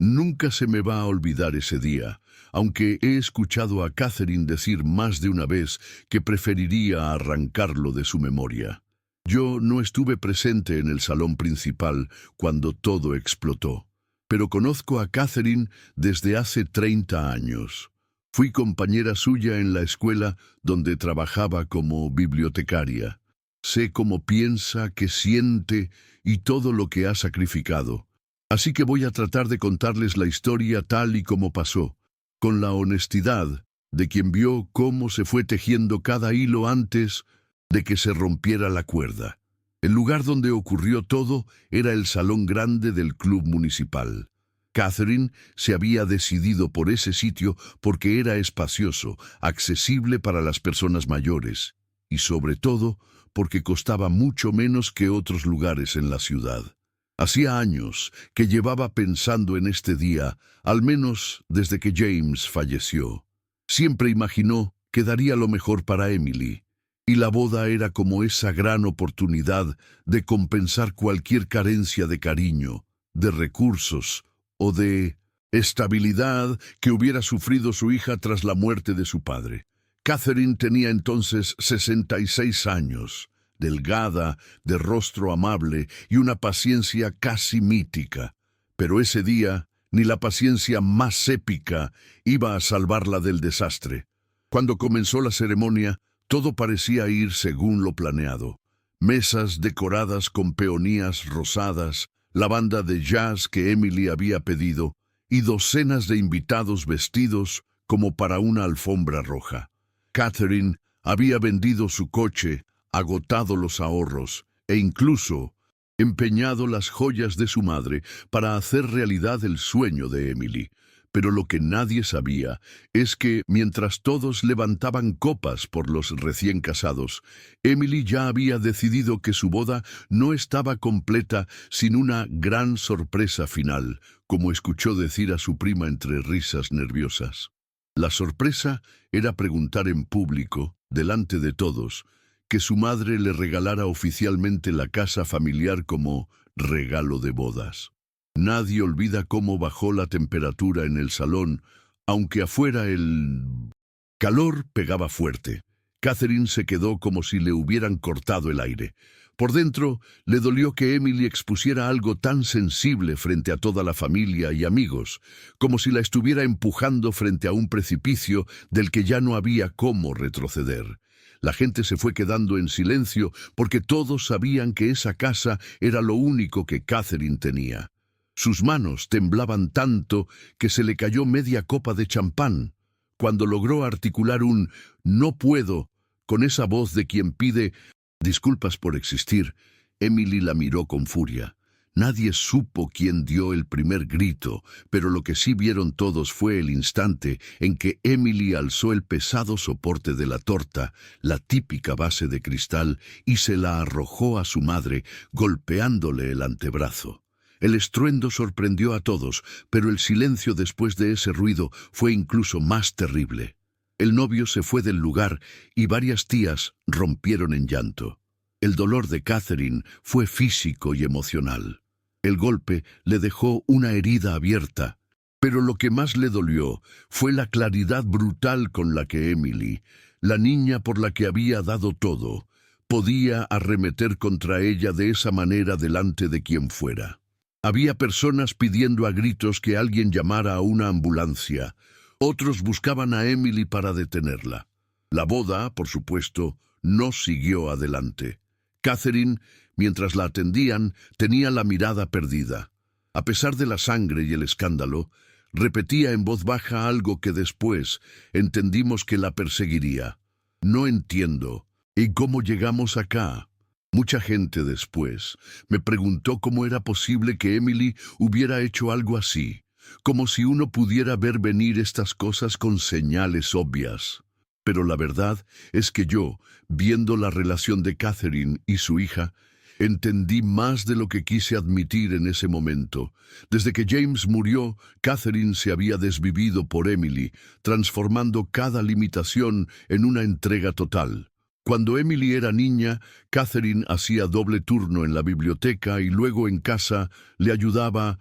Nunca se me va a olvidar ese día, aunque he escuchado a Catherine decir más de una vez que preferiría arrancarlo de su memoria. Yo no estuve presente en el salón principal cuando todo explotó, pero conozco a Catherine desde hace 30 años. Fui compañera suya en la escuela donde trabajaba como bibliotecaria. Sé cómo piensa, qué siente y todo lo que ha sacrificado. Así que voy a tratar de contarles la historia tal y como pasó, con la honestidad de quien vio cómo se fue tejiendo cada hilo antes de que se rompiera la cuerda. El lugar donde ocurrió todo era el salón grande del club municipal. Catherine se había decidido por ese sitio porque era espacioso, accesible para las personas mayores, y sobre todo porque costaba mucho menos que otros lugares en la ciudad. Hacía años que llevaba pensando en este día, al menos desde que James falleció. Siempre imaginó que daría lo mejor para Emily, y la boda era como esa gran oportunidad de compensar cualquier carencia de cariño, de recursos o de estabilidad que hubiera sufrido su hija tras la muerte de su padre. Catherine tenía entonces 66 años, delgada, de rostro amable y una paciencia casi mítica. Pero ese día, ni la paciencia más épica iba a salvarla del desastre. Cuando comenzó la ceremonia, todo parecía ir según lo planeado. Mesas decoradas con peonías rosadas, la banda de jazz que Emily había pedido y docenas de invitados vestidos como para una alfombra roja. Catherine había vendido su coche, agotado los ahorros e incluso empeñado las joyas de su madre para hacer realidad el sueño de Emily. Pero lo que nadie sabía es que, mientras todos levantaban copas por los recién casados, Emily ya había decidido que su boda no estaba completa sin una gran sorpresa final, como escuchó decir a su prima entre risas nerviosas. La sorpresa era preguntar en público, delante de todos, que su madre le regalara oficialmente la casa familiar como regalo de bodas. Nadie olvida cómo bajó la temperatura en el salón, aunque afuera el calor pegaba fuerte. Catherine se quedó como si le hubieran cortado el aire. Por dentro, le dolió que Emily expusiera algo tan sensible frente a toda la familia y amigos, como si la estuviera empujando frente a un precipicio del que ya no había cómo retroceder. La gente se fue quedando en silencio porque todos sabían que esa casa era lo único que Catherine tenía. Sus manos temblaban tanto que se le cayó media copa de champán. Cuando logró articular un «no puedo» con esa voz de quien pide disculpas por existir, Emily la miró con furia. Nadie supo quién dio el primer grito, pero lo que sí vieron todos fue el instante en que Emily alzó el pesado soporte de la torta, la típica base de cristal, y se la arrojó a su madre, golpeándole el antebrazo. El estruendo sorprendió a todos, pero el silencio después de ese ruido fue incluso más terrible. El novio se fue del lugar y varias tías rompieron en llanto. El dolor de Catherine fue físico y emocional. El golpe le dejó una herida abierta, pero lo que más le dolió fue la claridad brutal con la que Emily, la niña por la que había dado todo, podía arremeter contra ella de esa manera delante de quien fuera. Había personas pidiendo a gritos que alguien llamara a una ambulancia. Otros buscaban a Emily para detenerla. La boda, por supuesto, no siguió adelante. Catherine, mientras la atendían, tenía la mirada perdida. A pesar de la sangre y el escándalo, repetía en voz baja algo que después entendimos que la perseguiría. «No entiendo. ¿Y cómo llegamos acá?» Mucha gente después me preguntó cómo era posible que Emily hubiera hecho algo así, como si uno pudiera ver venir estas cosas con señales obvias. Pero la verdad es que yo, viendo la relación de Catherine y su hija, entendí más de lo que quise admitir en ese momento. Desde que James murió, Catherine se había desvivido por Emily, transformando cada limitación en una entrega total. Cuando Emily era niña, Catherine hacía doble turno en la biblioteca y luego en casa le ayudaba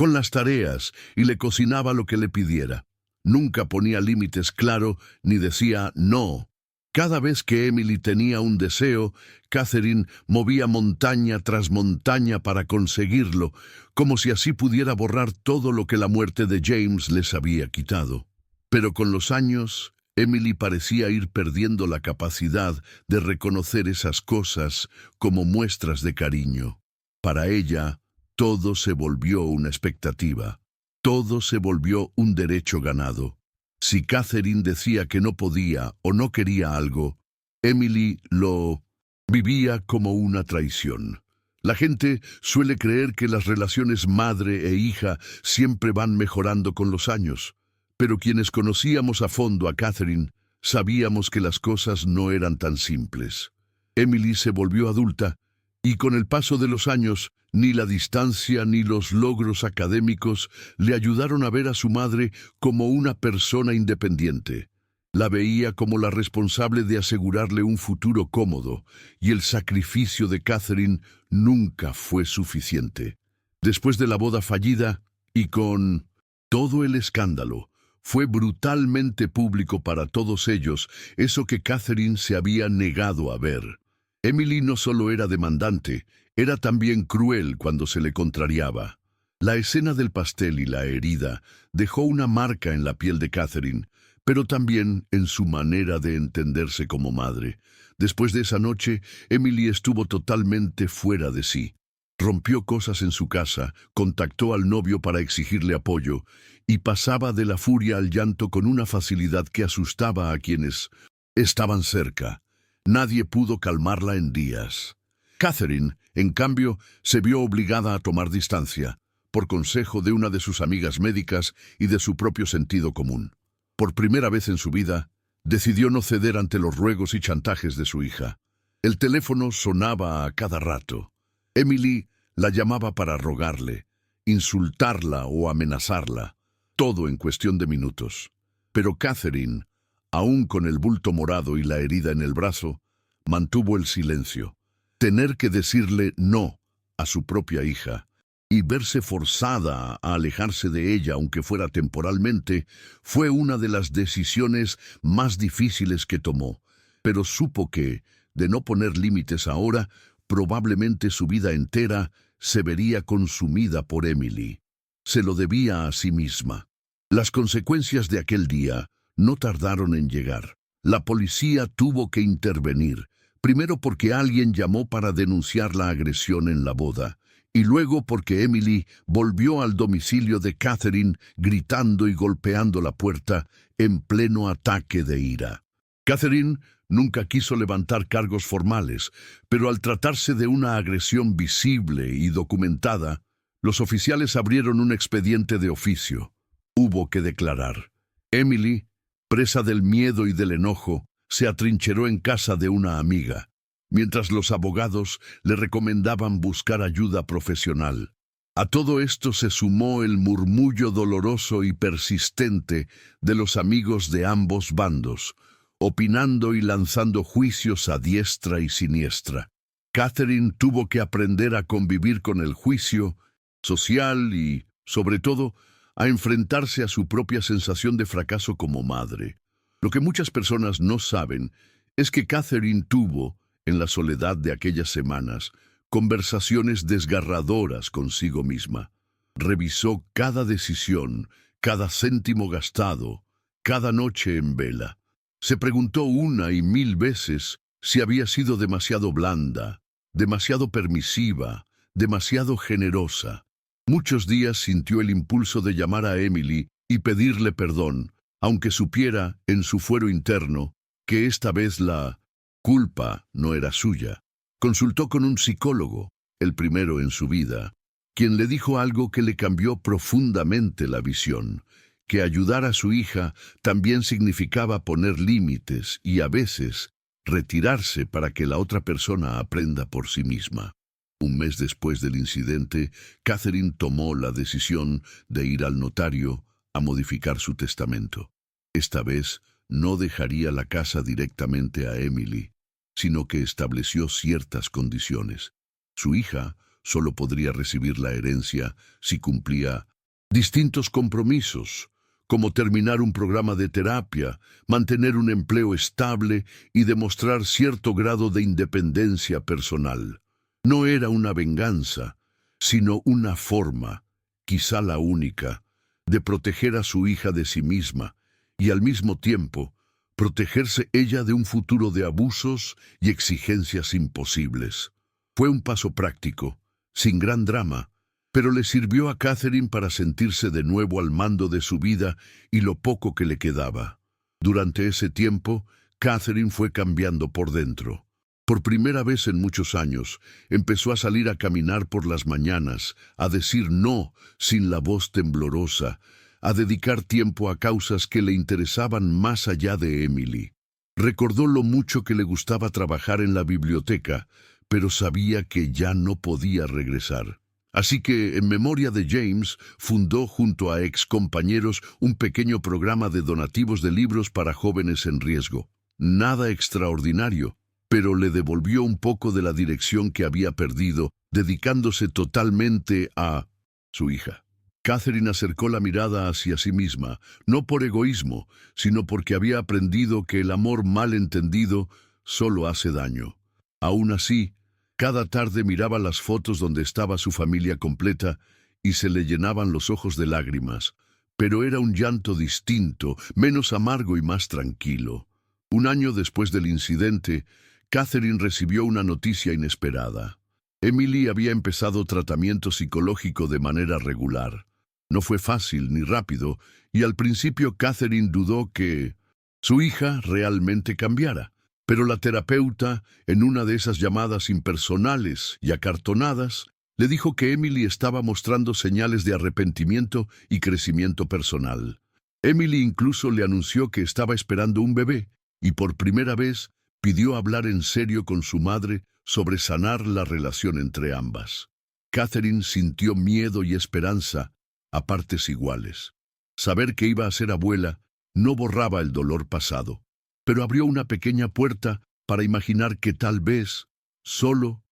con las tareas y le cocinaba lo que le pidiera. Nunca ponía límites claro ni decía no. Cada vez que Emily tenía un deseo, Catherine movía montaña tras montaña para conseguirlo, como si así pudiera borrar todo lo que la muerte de James les había quitado. Pero con los años, Emily parecía ir perdiendo la capacidad de reconocer esas cosas como muestras de cariño. Para ella, todo se volvió una expectativa. Todo se volvió un derecho ganado. Si Catherine decía que no podía o no quería algo, Emily lo vivía como una traición. La gente suele creer que las relaciones madre e hija siempre van mejorando con los años, pero quienes conocíamos a fondo a Catherine sabíamos que las cosas no eran tan simples. Emily se volvió adulta y con el paso de los años, ni la distancia ni los logros académicos le ayudaron a ver a su madre como una persona independiente. La veía como la responsable de asegurarle un futuro cómodo, y el sacrificio de Catherine nunca fue suficiente. Después de la boda fallida, y con todo el escándalo, fue brutalmente público para todos ellos eso que Catherine se había negado a ver. Emily no solo era demandante, era también cruel cuando se le contrariaba. La escena del pastel y la herida dejó una marca en la piel de Catherine, pero también en su manera de entenderse como madre. Después de esa noche, Emily estuvo totalmente fuera de sí. Rompió cosas en su casa, contactó al novio para exigirle apoyo, y pasaba de la furia al llanto con una facilidad que asustaba a quienes estaban cerca. Nadie pudo calmarla en días. Catherine, en cambio, se vio obligada a tomar distancia, por consejo de una de sus amigas médicas y de su propio sentido común. Por primera vez en su vida, decidió no ceder ante los ruegos y chantajes de su hija. El teléfono sonaba a cada rato. Emily la llamaba para rogarle, insultarla o amenazarla, todo en cuestión de minutos. Pero Catherine, aún con el bulto morado y la herida en el brazo, mantuvo el silencio. Tener que decirle no a su propia hija y verse forzada a alejarse de ella, aunque fuera temporalmente, fue una de las decisiones más difíciles que tomó. Pero supo que, de no poner límites ahora, probablemente su vida entera se vería consumida por Emily. Se lo debía a sí misma. Las consecuencias de aquel día no tardaron en llegar. La policía tuvo que intervenir, primero porque alguien llamó para denunciar la agresión en la boda, y luego porque Emily volvió al domicilio de Catherine gritando y golpeando la puerta en pleno ataque de ira. Catherine nunca quiso levantar cargos formales, pero al tratarse de una agresión visible y documentada, los oficiales abrieron un expediente de oficio. Hubo que declarar. Emily, presa del miedo y del enojo, se atrincheró en casa de una amiga, mientras los abogados le recomendaban buscar ayuda profesional. A todo esto se sumó el murmullo doloroso y persistente de los amigos de ambos bandos, opinando y lanzando juicios a diestra y siniestra. Catherine tuvo que aprender a convivir con el juicio social y, sobre todo, a enfrentarse a su propia sensación de fracaso como madre. Lo que muchas personas no saben es que Catherine tuvo, en la soledad de aquellas semanas, conversaciones desgarradoras consigo misma. Revisó cada decisión, cada céntimo gastado, cada noche en vela. Se preguntó una y mil veces si había sido demasiado blanda, demasiado permisiva, demasiado generosa. Muchos días sintió el impulso de llamar a Emily y pedirle perdón, aunque supiera en su fuero interno que esta vez la culpa no era suya. Consultó con un psicólogo, el primero en su vida, quien le dijo algo que le cambió profundamente la visión, que ayudar a su hija también significaba poner límites y a veces retirarse para que la otra persona aprenda por sí misma. Un mes después del incidente, Catherine tomó la decisión de ir al notario a modificar su testamento. Esta vez no dejaría la casa directamente a Emily, sino que estableció ciertas condiciones. Su hija solo podría recibir la herencia si cumplía distintos compromisos, como terminar un programa de terapia, mantener un empleo estable y demostrar cierto grado de independencia personal. No era una venganza, sino una forma, quizá la única, de proteger a su hija de sí misma y al mismo tiempo protegerse ella de un futuro de abusos y exigencias imposibles. Fue un paso práctico, sin gran drama, pero le sirvió a Catherine para sentirse de nuevo al mando de su vida y lo poco que le quedaba. Durante ese tiempo, Catherine fue cambiando por dentro. Por primera vez en muchos años, empezó a salir a caminar por las mañanas, a decir no sin la voz temblorosa, a dedicar tiempo a causas que le interesaban más allá de Emily. Recordó lo mucho que le gustaba trabajar en la biblioteca, pero sabía que ya no podía regresar. Así que, en memoria de James, fundó junto a excompañeros un pequeño programa de donativos de libros para jóvenes en riesgo. Nada extraordinario, pero le devolvió un poco de la dirección que había perdido, dedicándose totalmente a su hija. Catherine acercó la mirada hacia sí misma, no por egoísmo, sino porque había aprendido que el amor mal entendido solo hace daño. Aún así, cada tarde miraba las fotos donde estaba su familia completa y se le llenaban los ojos de lágrimas, pero era un llanto distinto, menos amargo y más tranquilo. Un año después del incidente, Catherine recibió una noticia inesperada. Emily había empezado tratamiento psicológico de manera regular. No fue fácil ni rápido, y al principio Catherine dudó que su hija realmente cambiara. Pero la terapeuta, en una de esas llamadas impersonales y acartonadas, le dijo que Emily estaba mostrando señales de arrepentimiento y crecimiento personal. Emily incluso le anunció que estaba esperando un bebé, y por primera vez pidió hablar en serio con su madre sobre sanar la relación entre ambas. Catherine sintió miedo y esperanza a partes iguales. Saber que iba a ser abuela no borraba el dolor pasado, pero abrió una pequeña puerta para imaginar que tal vez, solo,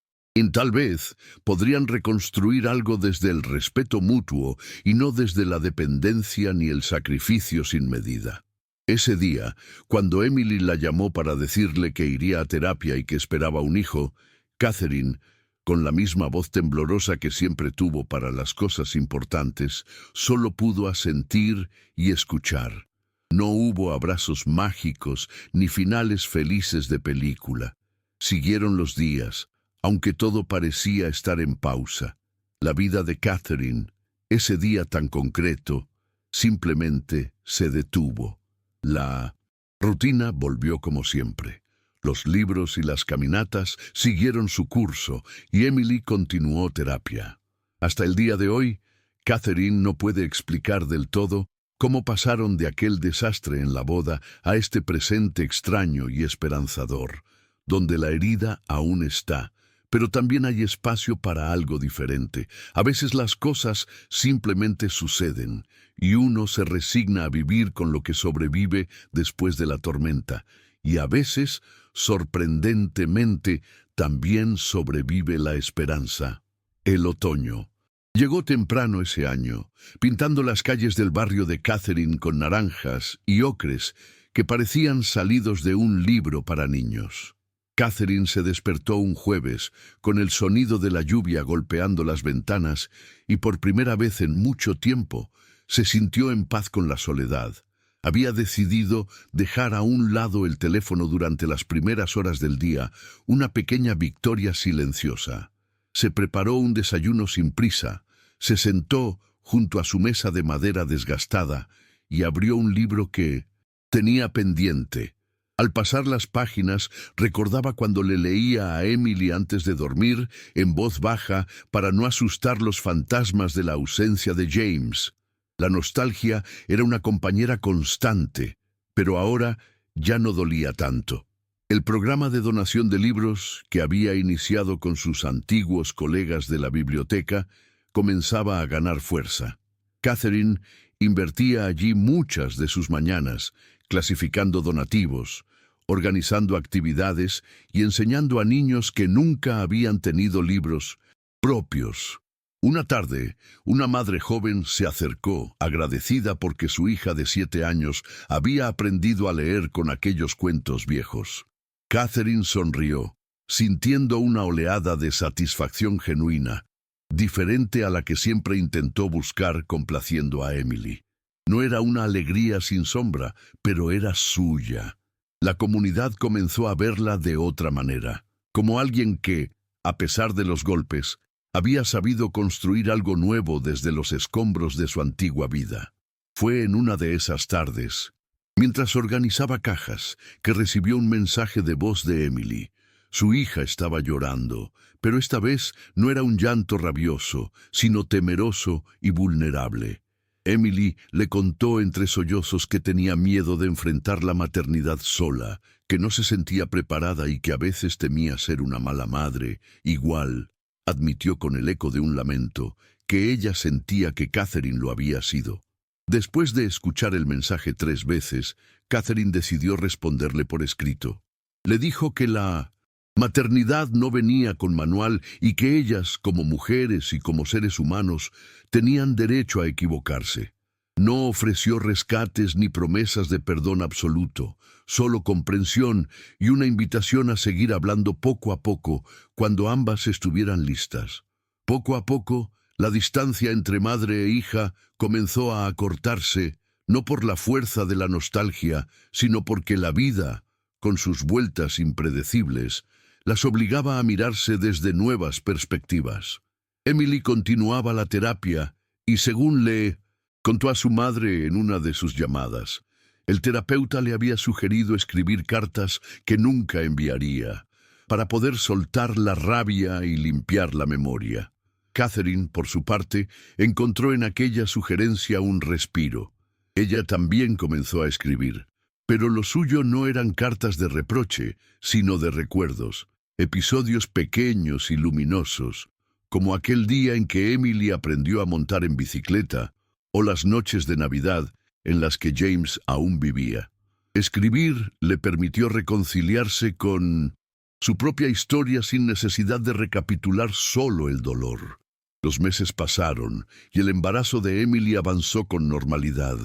tal vez, podrían reconstruir algo desde el respeto mutuo y no desde la dependencia ni el sacrificio sin medida. Ese día, cuando Emily la llamó para decirle que iría a terapia y que esperaba un hijo, Catherine, con la misma voz temblorosa que siempre tuvo para las cosas importantes, solo pudo asentir y escuchar. No hubo abrazos mágicos ni finales felices de película. Siguieron los días, aunque todo parecía estar en pausa. La vida de Catherine, ese día tan concreto, simplemente se detuvo. La rutina volvió como siempre. Los libros y las caminatas siguieron su curso y Emily continuó terapia. Hasta el día de hoy, Catherine no puede explicar del todo cómo pasaron de aquel desastre en la boda a este presente extraño y esperanzador, donde la herida aún está, pero también hay espacio para algo diferente. A veces las cosas simplemente suceden y uno se resigna a vivir con lo que sobrevive después de la tormenta, y a veces, sorprendentemente, también sobrevive la esperanza. El otoño. Llegó temprano ese año, pintando las calles del barrio de Catherine con naranjas y ocres que parecían salidos de un libro para niños. Catherine se despertó un jueves con el sonido de la lluvia golpeando las ventanas y por primera vez en mucho tiempo se sintió en paz con la soledad. Había decidido dejar a un lado el teléfono durante las primeras horas del día, una pequeña victoria silenciosa. Se preparó un desayuno sin prisa, se sentó junto a su mesa de madera desgastada y abrió un libro que tenía pendiente. Al pasar las páginas, recordaba cuando le leía a Emily antes de dormir, en voz baja, para no asustar los fantasmas de la ausencia de James. La nostalgia era una compañera constante, pero ahora ya no dolía tanto. El programa de donación de libros, que había iniciado con sus antiguos colegas de la biblioteca, comenzaba a ganar fuerza. Catherine invertía allí muchas de sus mañanas, clasificando donativos, organizando actividades y enseñando a niños que nunca habían tenido libros propios. Una tarde, una madre joven se acercó, agradecida porque su hija de 7 años había aprendido a leer con aquellos cuentos viejos. Catherine sonrió, sintiendo una oleada de satisfacción genuina, diferente a la que siempre intentó buscar complaciendo a Emily. No era una alegría sin sombra, pero era suya. La comunidad comenzó a verla de otra manera, como alguien que, a pesar de los golpes, había sabido construir algo nuevo desde los escombros de su antigua vida. Fue en una de esas tardes, mientras organizaba cajas, que recibió un mensaje de voz de Emily. Su hija estaba llorando, pero esta vez no era un llanto rabioso, sino temeroso y vulnerable. Emily le contó entre sollozos que tenía miedo de enfrentar la maternidad sola, que no se sentía preparada y que a veces temía ser una mala madre. Igual, admitió con el eco de un lamento, que ella sentía que Catherine lo había sido. Después de escuchar el mensaje 3 veces, Catherine decidió responderle por escrito. Le dijo que la maternidad no venía con manual y que ellas, como mujeres y como seres humanos, tenían derecho a equivocarse. No ofreció rescates ni promesas de perdón absoluto, solo comprensión y una invitación a seguir hablando poco a poco cuando ambas estuvieran listas. Poco a poco, la distancia entre madre e hija comenzó a acortarse, no por la fuerza de la nostalgia, sino porque la vida, con sus vueltas impredecibles, las obligaba a mirarse desde nuevas perspectivas. Emily continuaba la terapia y, según le contó a su madre en una de sus llamadas, el terapeuta le había sugerido escribir cartas que nunca enviaría, para poder soltar la rabia y limpiar la memoria. Catherine, por su parte, encontró en aquella sugerencia un respiro. Ella también comenzó a escribir, pero lo suyo no eran cartas de reproche, sino de recuerdos, episodios pequeños y luminosos, como aquel día en que Emily aprendió a montar en bicicleta, o las noches de Navidad en las que James aún vivía. Escribir le permitió reconciliarse con su propia historia sin necesidad de recapitular solo el dolor. Los meses pasaron y el embarazo de Emily avanzó con normalidad.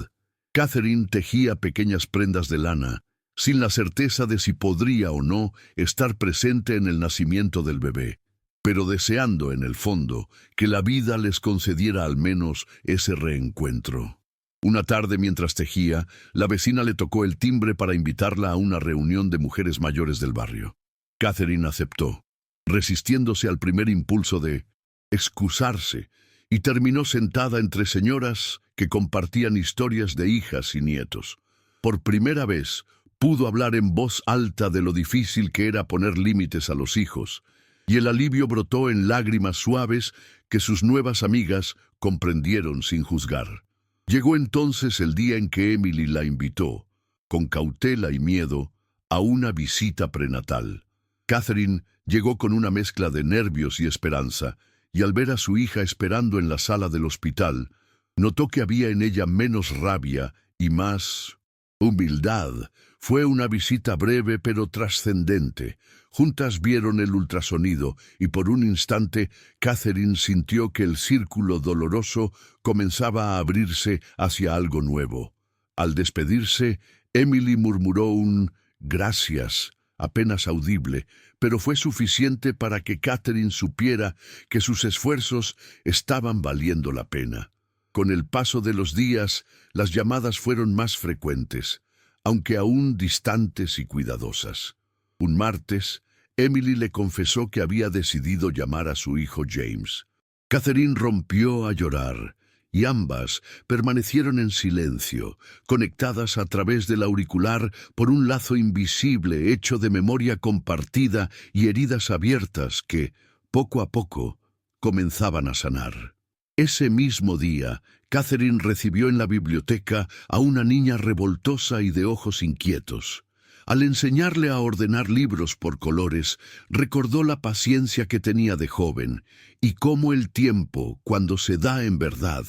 Catherine tejía pequeñas prendas de lana, sin la certeza de si podría o no estar presente en el nacimiento del bebé, pero deseando en el fondo que la vida les concediera al menos ese reencuentro. Una tarde mientras tejía, la vecina le tocó el timbre para invitarla a una reunión de mujeres mayores del barrio. Catherine aceptó, resistiéndose al primer impulso de excusarse, y terminó sentada entre señoras que compartían historias de hijas y nietos. Por primera vez, pudo hablar en voz alta de lo difícil que era poner límites a los hijos, y el alivio brotó en lágrimas suaves que sus nuevas amigas comprendieron sin juzgar. Llegó entonces el día en que Emily la invitó, con cautela y miedo, a una visita prenatal. Catherine llegó con una mezcla de nervios y esperanza, y al ver a su hija esperando en la sala del hospital, notó que había en ella menos rabia y más humildad. Fue una visita breve pero trascendente. Juntas vieron el ultrasonido y por un instante Catherine sintió que el círculo doloroso comenzaba a abrirse hacia algo nuevo. Al despedirse, Emily murmuró un «gracias», apenas audible, pero fue suficiente para que Catherine supiera que sus esfuerzos estaban valiendo la pena. Con el paso de los días, las llamadas fueron más frecuentes, aunque aún distantes y cuidadosas. Un martes, Emily le confesó que había decidido llamar a su hijo James. Catherine rompió a llorar, y ambas permanecieron en silencio, conectadas a través del auricular por un lazo invisible hecho de memoria compartida y heridas abiertas que, poco a poco, comenzaban a sanar. Ese mismo día, Catherine recibió en la biblioteca a una niña revoltosa y de ojos inquietos. Al enseñarle a ordenar libros por colores, recordó la paciencia que tenía de joven y cómo el tiempo, cuando se da en verdad,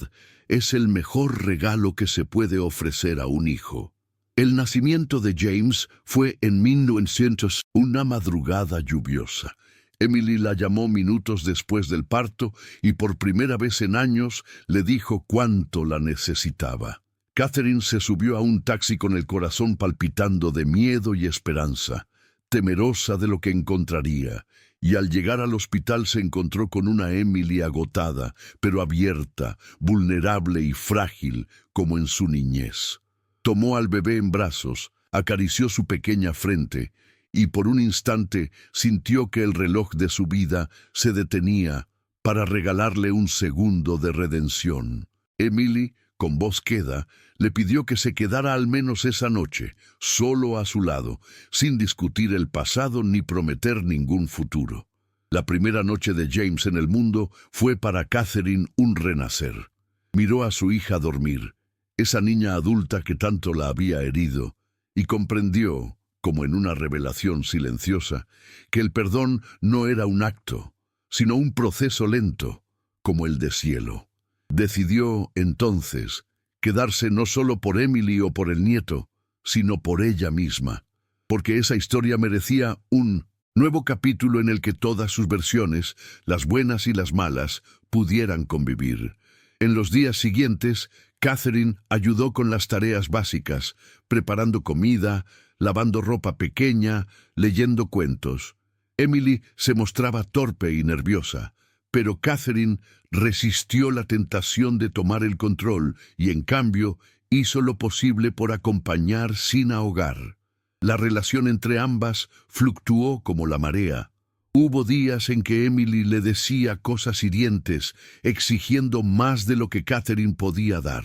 es el mejor regalo que se puede ofrecer a un hijo. El nacimiento de James fue en 1900, una madrugada lluviosa. Emily la llamó minutos después del parto y por primera vez en años le dijo cuánto la necesitaba. Catherine se subió a un taxi con el corazón palpitando de miedo y esperanza, temerosa de lo que encontraría, y al llegar al hospital se encontró con una Emily agotada, pero abierta, vulnerable y frágil como en su niñez. Tomó al bebé en brazos, acarició su pequeña frente, y por un instante sintió que el reloj de su vida se detenía para regalarle un segundo de redención. Emily, con voz queda, le pidió que se quedara al menos esa noche, solo a su lado, sin discutir el pasado ni prometer ningún futuro. La primera noche de James en el mundo fue para Catherine un renacer. Miró a su hija dormir, esa niña adulta que tanto la había herido, y comprendió, como en una revelación silenciosa, que el perdón no era un acto, sino un proceso lento, como el deshielo. Decidió, entonces, quedarse no solo por Emily o por el nieto, sino por ella misma, porque esa historia merecía un nuevo capítulo en el que todas sus versiones, las buenas y las malas, pudieran convivir. En los días siguientes, Catherine ayudó con las tareas básicas, preparando comida, lavando ropa pequeña, leyendo cuentos. Emily se mostraba torpe y nerviosa, pero Catherine resistió la tentación de tomar el control y, en cambio, hizo lo posible por acompañar sin ahogar. La relación entre ambas fluctuó como la marea. Hubo días en que Emily le decía cosas hirientes, exigiendo más de lo que Catherine podía dar.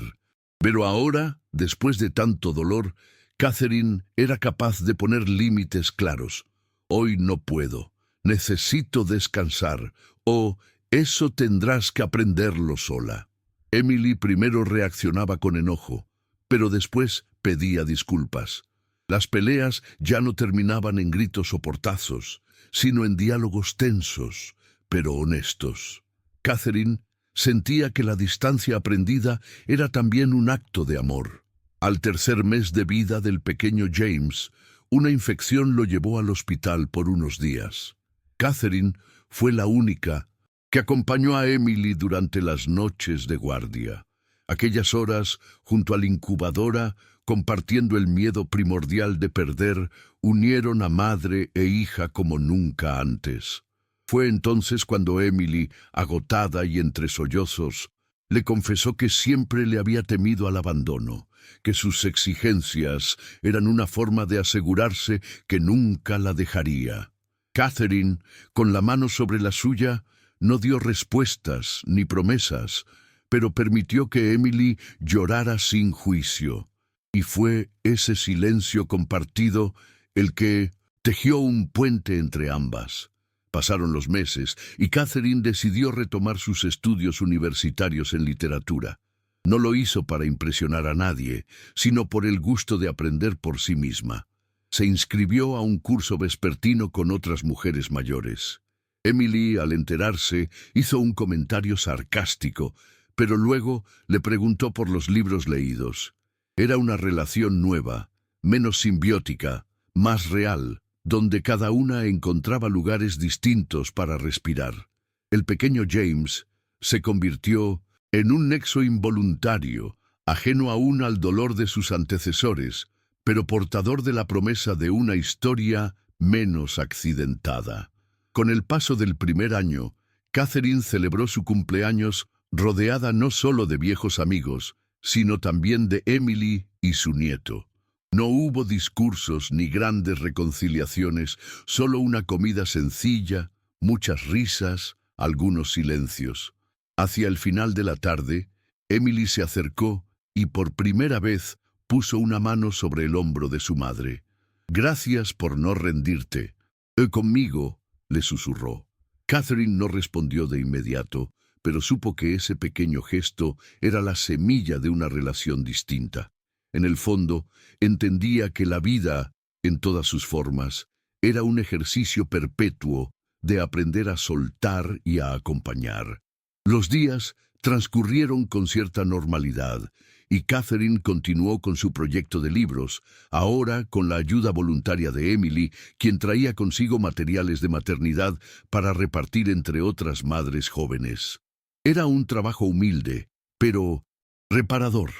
Pero ahora, después de tanto dolor, Catherine era capaz de poner límites claros. Hoy no puedo, necesito descansar, o eso tendrás que aprenderlo sola. Emily primero reaccionaba con enojo, pero después pedía disculpas. Las peleas ya no terminaban en gritos o portazos, sino en diálogos tensos, pero honestos. Catherine sentía que la distancia aprendida era también un acto de amor. Al tercer mes de vida del pequeño James, una infección lo llevó al hospital por unos días. Catherine fue la única que acompañó a Emily durante las noches de guardia. Aquellas horas, junto a la incubadora, compartiendo el miedo primordial de perder, unieron a madre e hija como nunca antes. Fue entonces cuando Emily, agotada y entre sollozos, le confesó que siempre le había temido al abandono, que sus exigencias eran una forma de asegurarse que nunca la dejaría. Catherine, con la mano sobre la suya, no dio respuestas ni promesas, pero permitió que Emily llorara sin juicio. Y fue ese silencio compartido el que tejió un puente entre ambas. Pasaron los meses y Catherine decidió retomar sus estudios universitarios en literatura. No lo hizo para impresionar a nadie, sino por el gusto de aprender por sí misma. Se inscribió a un curso vespertino con otras mujeres mayores. Emily, al enterarse, hizo un comentario sarcástico, pero luego le preguntó por los libros leídos. Era una relación nueva, menos simbiótica, más real, donde cada una encontraba lugares distintos para respirar. El pequeño James se convirtió en un nexo involuntario, ajeno aún al dolor de sus antecesores, pero portador de la promesa de una historia menos accidentada. Con el paso del primer año, Catherine celebró su cumpleaños rodeada no solo de viejos amigos, sino también de Emily y su nieto. No hubo discursos ni grandes reconciliaciones, solo una comida sencilla, muchas risas, algunos silencios. Hacia el final de la tarde, Emily se acercó y por primera vez puso una mano sobre el hombro de su madre. «Gracias por no rendirte. Conmigo», le susurró. Catherine no respondió de inmediato, pero supo que ese pequeño gesto era la semilla de una relación distinta. En el fondo, entendía que la vida, en todas sus formas, era un ejercicio perpetuo de aprender a soltar y a acompañar. Los días transcurrieron con cierta normalidad, y Catherine continuó con su proyecto de libros, ahora con la ayuda voluntaria de Emily, quien traía consigo materiales de maternidad para repartir entre otras madres jóvenes. Era un trabajo humilde, pero reparador.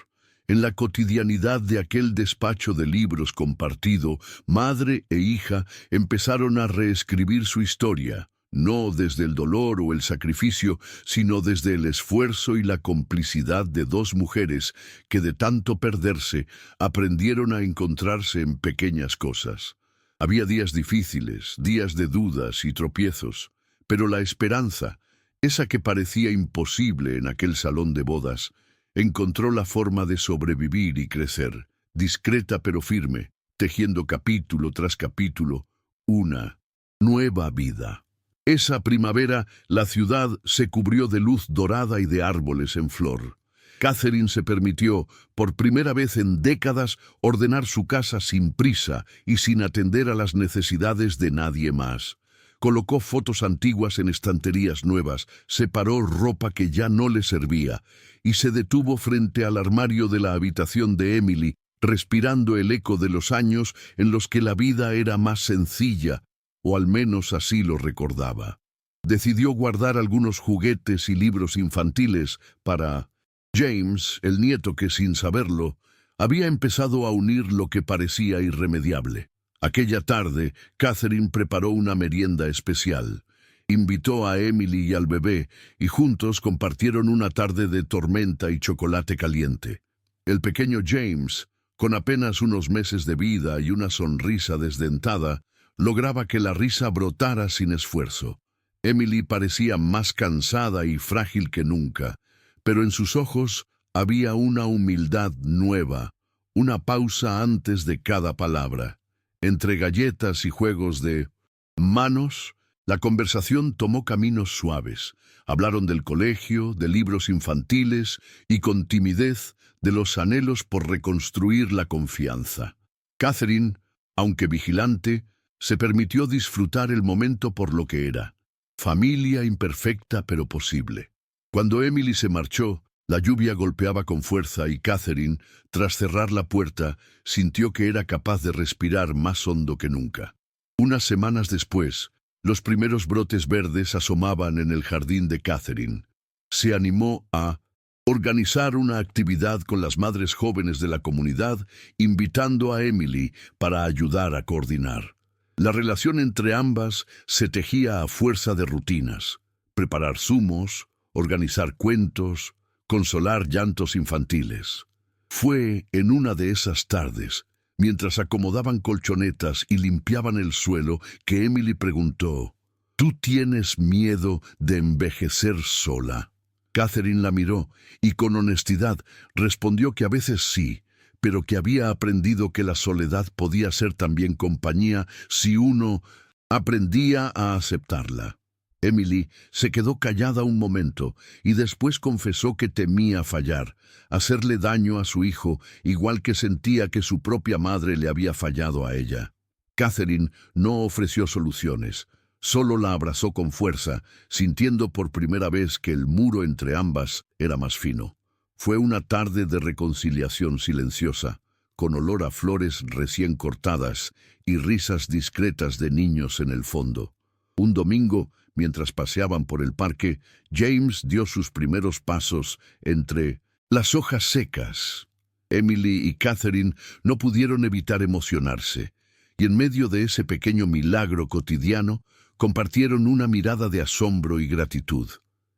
En la cotidianidad de aquel despacho de libros compartido, madre e hija empezaron a reescribir su historia, no desde el dolor o el sacrificio, sino desde el esfuerzo y la complicidad de dos mujeres que de tanto perderse aprendieron a encontrarse en pequeñas cosas. Había días difíciles, días de dudas y tropiezos, pero la esperanza, esa que parecía imposible en aquel salón de bodas, encontró la forma de sobrevivir y crecer, discreta pero firme, tejiendo capítulo tras capítulo, una nueva vida. Esa primavera, la ciudad se cubrió de luz dorada y de árboles en flor. Catherine se permitió, por primera vez en décadas, ordenar su casa sin prisa y sin atender a las necesidades de nadie más. Colocó fotos antiguas en estanterías nuevas, separó ropa que ya no le servía y se detuvo frente al armario de la habitación de Emily, respirando el eco de los años en los que la vida era más sencilla, o al menos así lo recordaba. Decidió guardar algunos juguetes y libros infantiles para James, el nieto que sin saberlo, había empezado a unir lo que parecía irremediable. Aquella tarde, Catherine preparó una merienda especial. Invitó a Emily y al bebé, y juntos compartieron una tarde de tormenta y chocolate caliente. El pequeño James, con apenas unos meses de vida y una sonrisa desdentada, lograba que la risa brotara sin esfuerzo. Emily parecía más cansada y frágil que nunca, pero en sus ojos había una humildad nueva, una pausa antes de cada palabra. Entre galletas y juegos de manos, la conversación tomó caminos suaves. Hablaron del colegio, de libros infantiles y con timidez de los anhelos por reconstruir la confianza. Catherine, aunque vigilante, se permitió disfrutar el momento por lo que era. Familia imperfecta pero posible. Cuando Emily se marchó, la lluvia golpeaba con fuerza y Catherine, tras cerrar la puerta, sintió que era capaz de respirar más hondo que nunca. Unas semanas después, los primeros brotes verdes asomaban en el jardín de Catherine. Se animó a organizar una actividad con las madres jóvenes de la comunidad, invitando a Emily para ayudar a coordinar. La relación entre ambas se tejía a fuerza de rutinas: preparar zumos, organizar cuentos, consolar llantos infantiles. Fue en una de esas tardes, mientras acomodaban colchonetas y limpiaban el suelo, que Emily preguntó: ¿Tú tienes miedo de envejecer sola? Catherine la miró y con honestidad respondió que a veces sí, pero que había aprendido que la soledad podía ser también compañía si uno aprendía a aceptarla. Emily se quedó callada un momento y después confesó que temía fallar, hacerle daño a su hijo, igual que sentía que su propia madre le había fallado a ella. Catherine no ofreció soluciones, solo la abrazó con fuerza, sintiendo por primera vez que el muro entre ambas era más fino. Fue una tarde de reconciliación silenciosa, con olor a flores recién cortadas y risas discretas de niños en el fondo. Un domingo, mientras paseaban por el parque, James dio sus primeros pasos entre las hojas secas. Emily y Catherine no pudieron evitar emocionarse, y en medio de ese pequeño milagro cotidiano, compartieron una mirada de asombro y gratitud.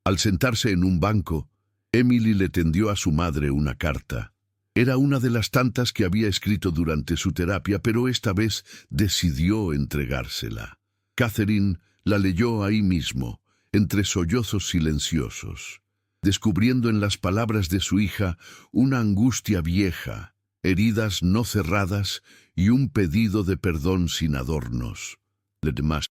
Al sentarse en un banco, Emily le tendió a su madre una carta. Era una de las tantas que había escrito durante su terapia, pero esta vez decidió entregársela. Catherine la leyó ahí mismo, entre sollozos silenciosos, descubriendo en las palabras de su hija una angustia vieja, heridas no cerradas y un pedido de perdón sin adornos. Además,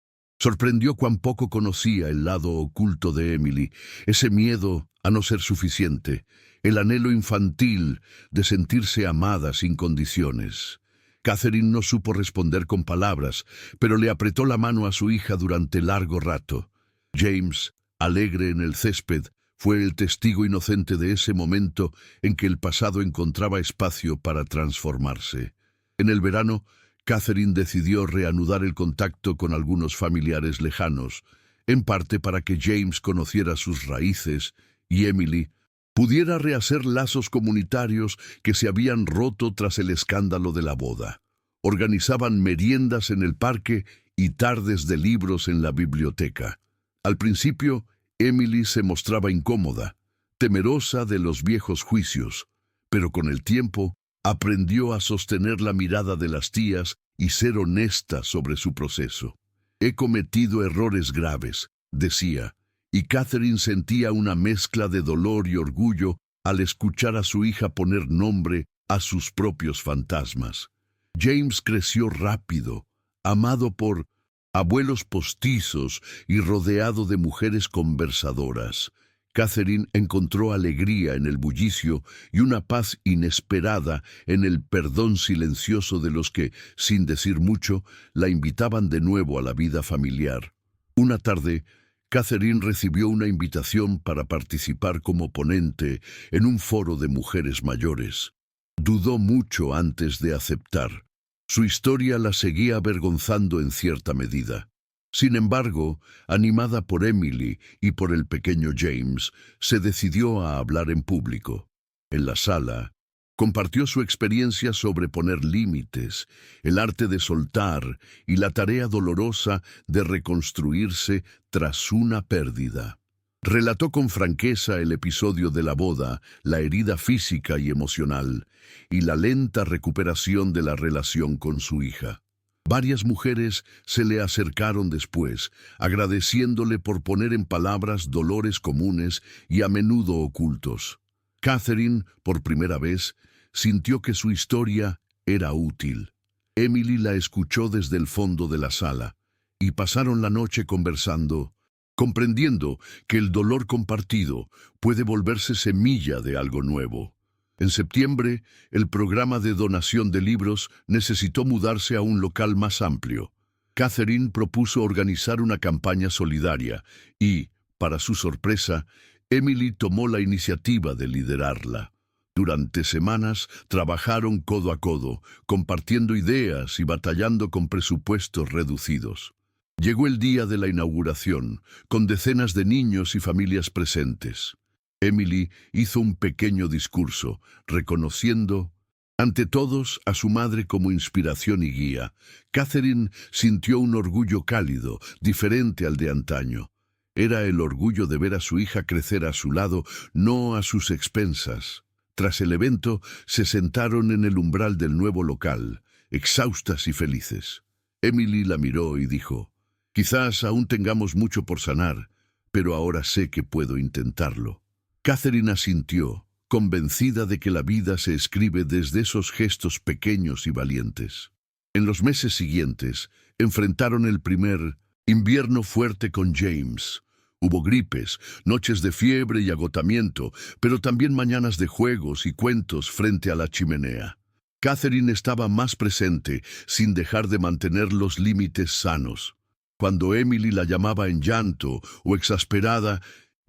sorprendió cuán poco conocía el lado oculto de Emily, ese miedo a no ser suficiente, el anhelo infantil de sentirse amada sin condiciones. Catherine no supo responder con palabras, pero le apretó la mano a su hija durante largo rato. James, alegre en el césped, Fue el testigo inocente de ese momento en que el pasado encontraba espacio para transformarse. En el verano, Catherine decidió reanudar el contacto con algunos familiares lejanos, en parte para que James conociera sus raíces y Emily pudiera rehacer lazos comunitarios que se habían roto tras el escándalo de la boda. Organizaban meriendas en el parque y tardes de libros en la biblioteca. Al principio, Emily se mostraba incómoda, temerosa de los viejos juicios, pero con el tiempo aprendió a sostener la mirada de las tías y ser honesta sobre su proceso. «He cometido errores graves», decía, y Catherine sentía una mezcla de dolor y orgullo al escuchar a su hija poner nombre a sus propios fantasmas. James creció rápido, amado por abuelos postizos y rodeado de mujeres conversadoras. Catherine encontró alegría en el bullicio y una paz inesperada en el perdón silencioso de los que, sin decir mucho, la invitaban de nuevo a la vida familiar. Una tarde, Catherine recibió una invitación para participar como ponente en un foro de mujeres mayores. Dudó mucho antes de aceptar. Su historia la seguía avergonzando en cierta medida. Sin embargo, animada por Emily y por el pequeño James, se decidió a hablar en público. En la sala, compartió su experiencia sobre poner límites, el arte de soltar y la tarea dolorosa de reconstruirse tras una pérdida. Relató con franqueza el episodio de la boda, la herida física y emocional, y la lenta recuperación de la relación con su hija. Varias mujeres se le acercaron después, agradeciéndole por poner en palabras dolores comunes y a menudo ocultos. Catherine, por primera vez, sintió que su historia era útil. Emily la escuchó desde el fondo de la sala, y pasaron la noche conversando, comprendiendo que el dolor compartido puede volverse semilla de algo nuevo. En septiembre, el programa de donación de libros necesitó mudarse a un local más amplio. Catherine propuso organizar una campaña solidaria y, para su sorpresa, Emily tomó la iniciativa de liderarla. Durante semanas trabajaron codo a codo, compartiendo ideas y batallando con presupuestos reducidos. Llegó el día de la inauguración, con decenas de niños y familias presentes. Emily hizo un pequeño discurso, reconociendo ante todos a su madre como inspiración y guía. Catherine sintió un orgullo cálido, diferente al de antaño. Era el orgullo de ver a su hija crecer a su lado, no a sus expensas. Tras el evento, se sentaron en el umbral del nuevo local, exhaustas y felices. Emily la miró y dijo: «Quizás aún tengamos mucho por sanar, pero ahora sé que puedo intentarlo». Catherine asintió, convencida de que la vida se escribe desde esos gestos pequeños y valientes. En los meses siguientes, enfrentaron el primer invierno fuerte con James. Hubo gripes, noches de fiebre y agotamiento, pero también mañanas de juegos y cuentos frente a la chimenea. Catherine estaba más presente, sin dejar de mantener los límites sanos. Cuando Emily la llamaba en llanto o exasperada,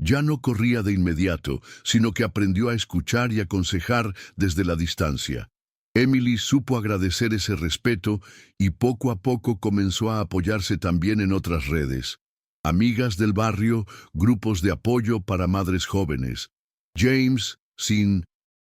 ya no corría de inmediato, sino que aprendió a escuchar y aconsejar desde la distancia. Emily supo agradecer ese respeto y poco a poco comenzó a apoyarse también en otras redes. Amigas del barrio, grupos de apoyo para madres jóvenes. James, sin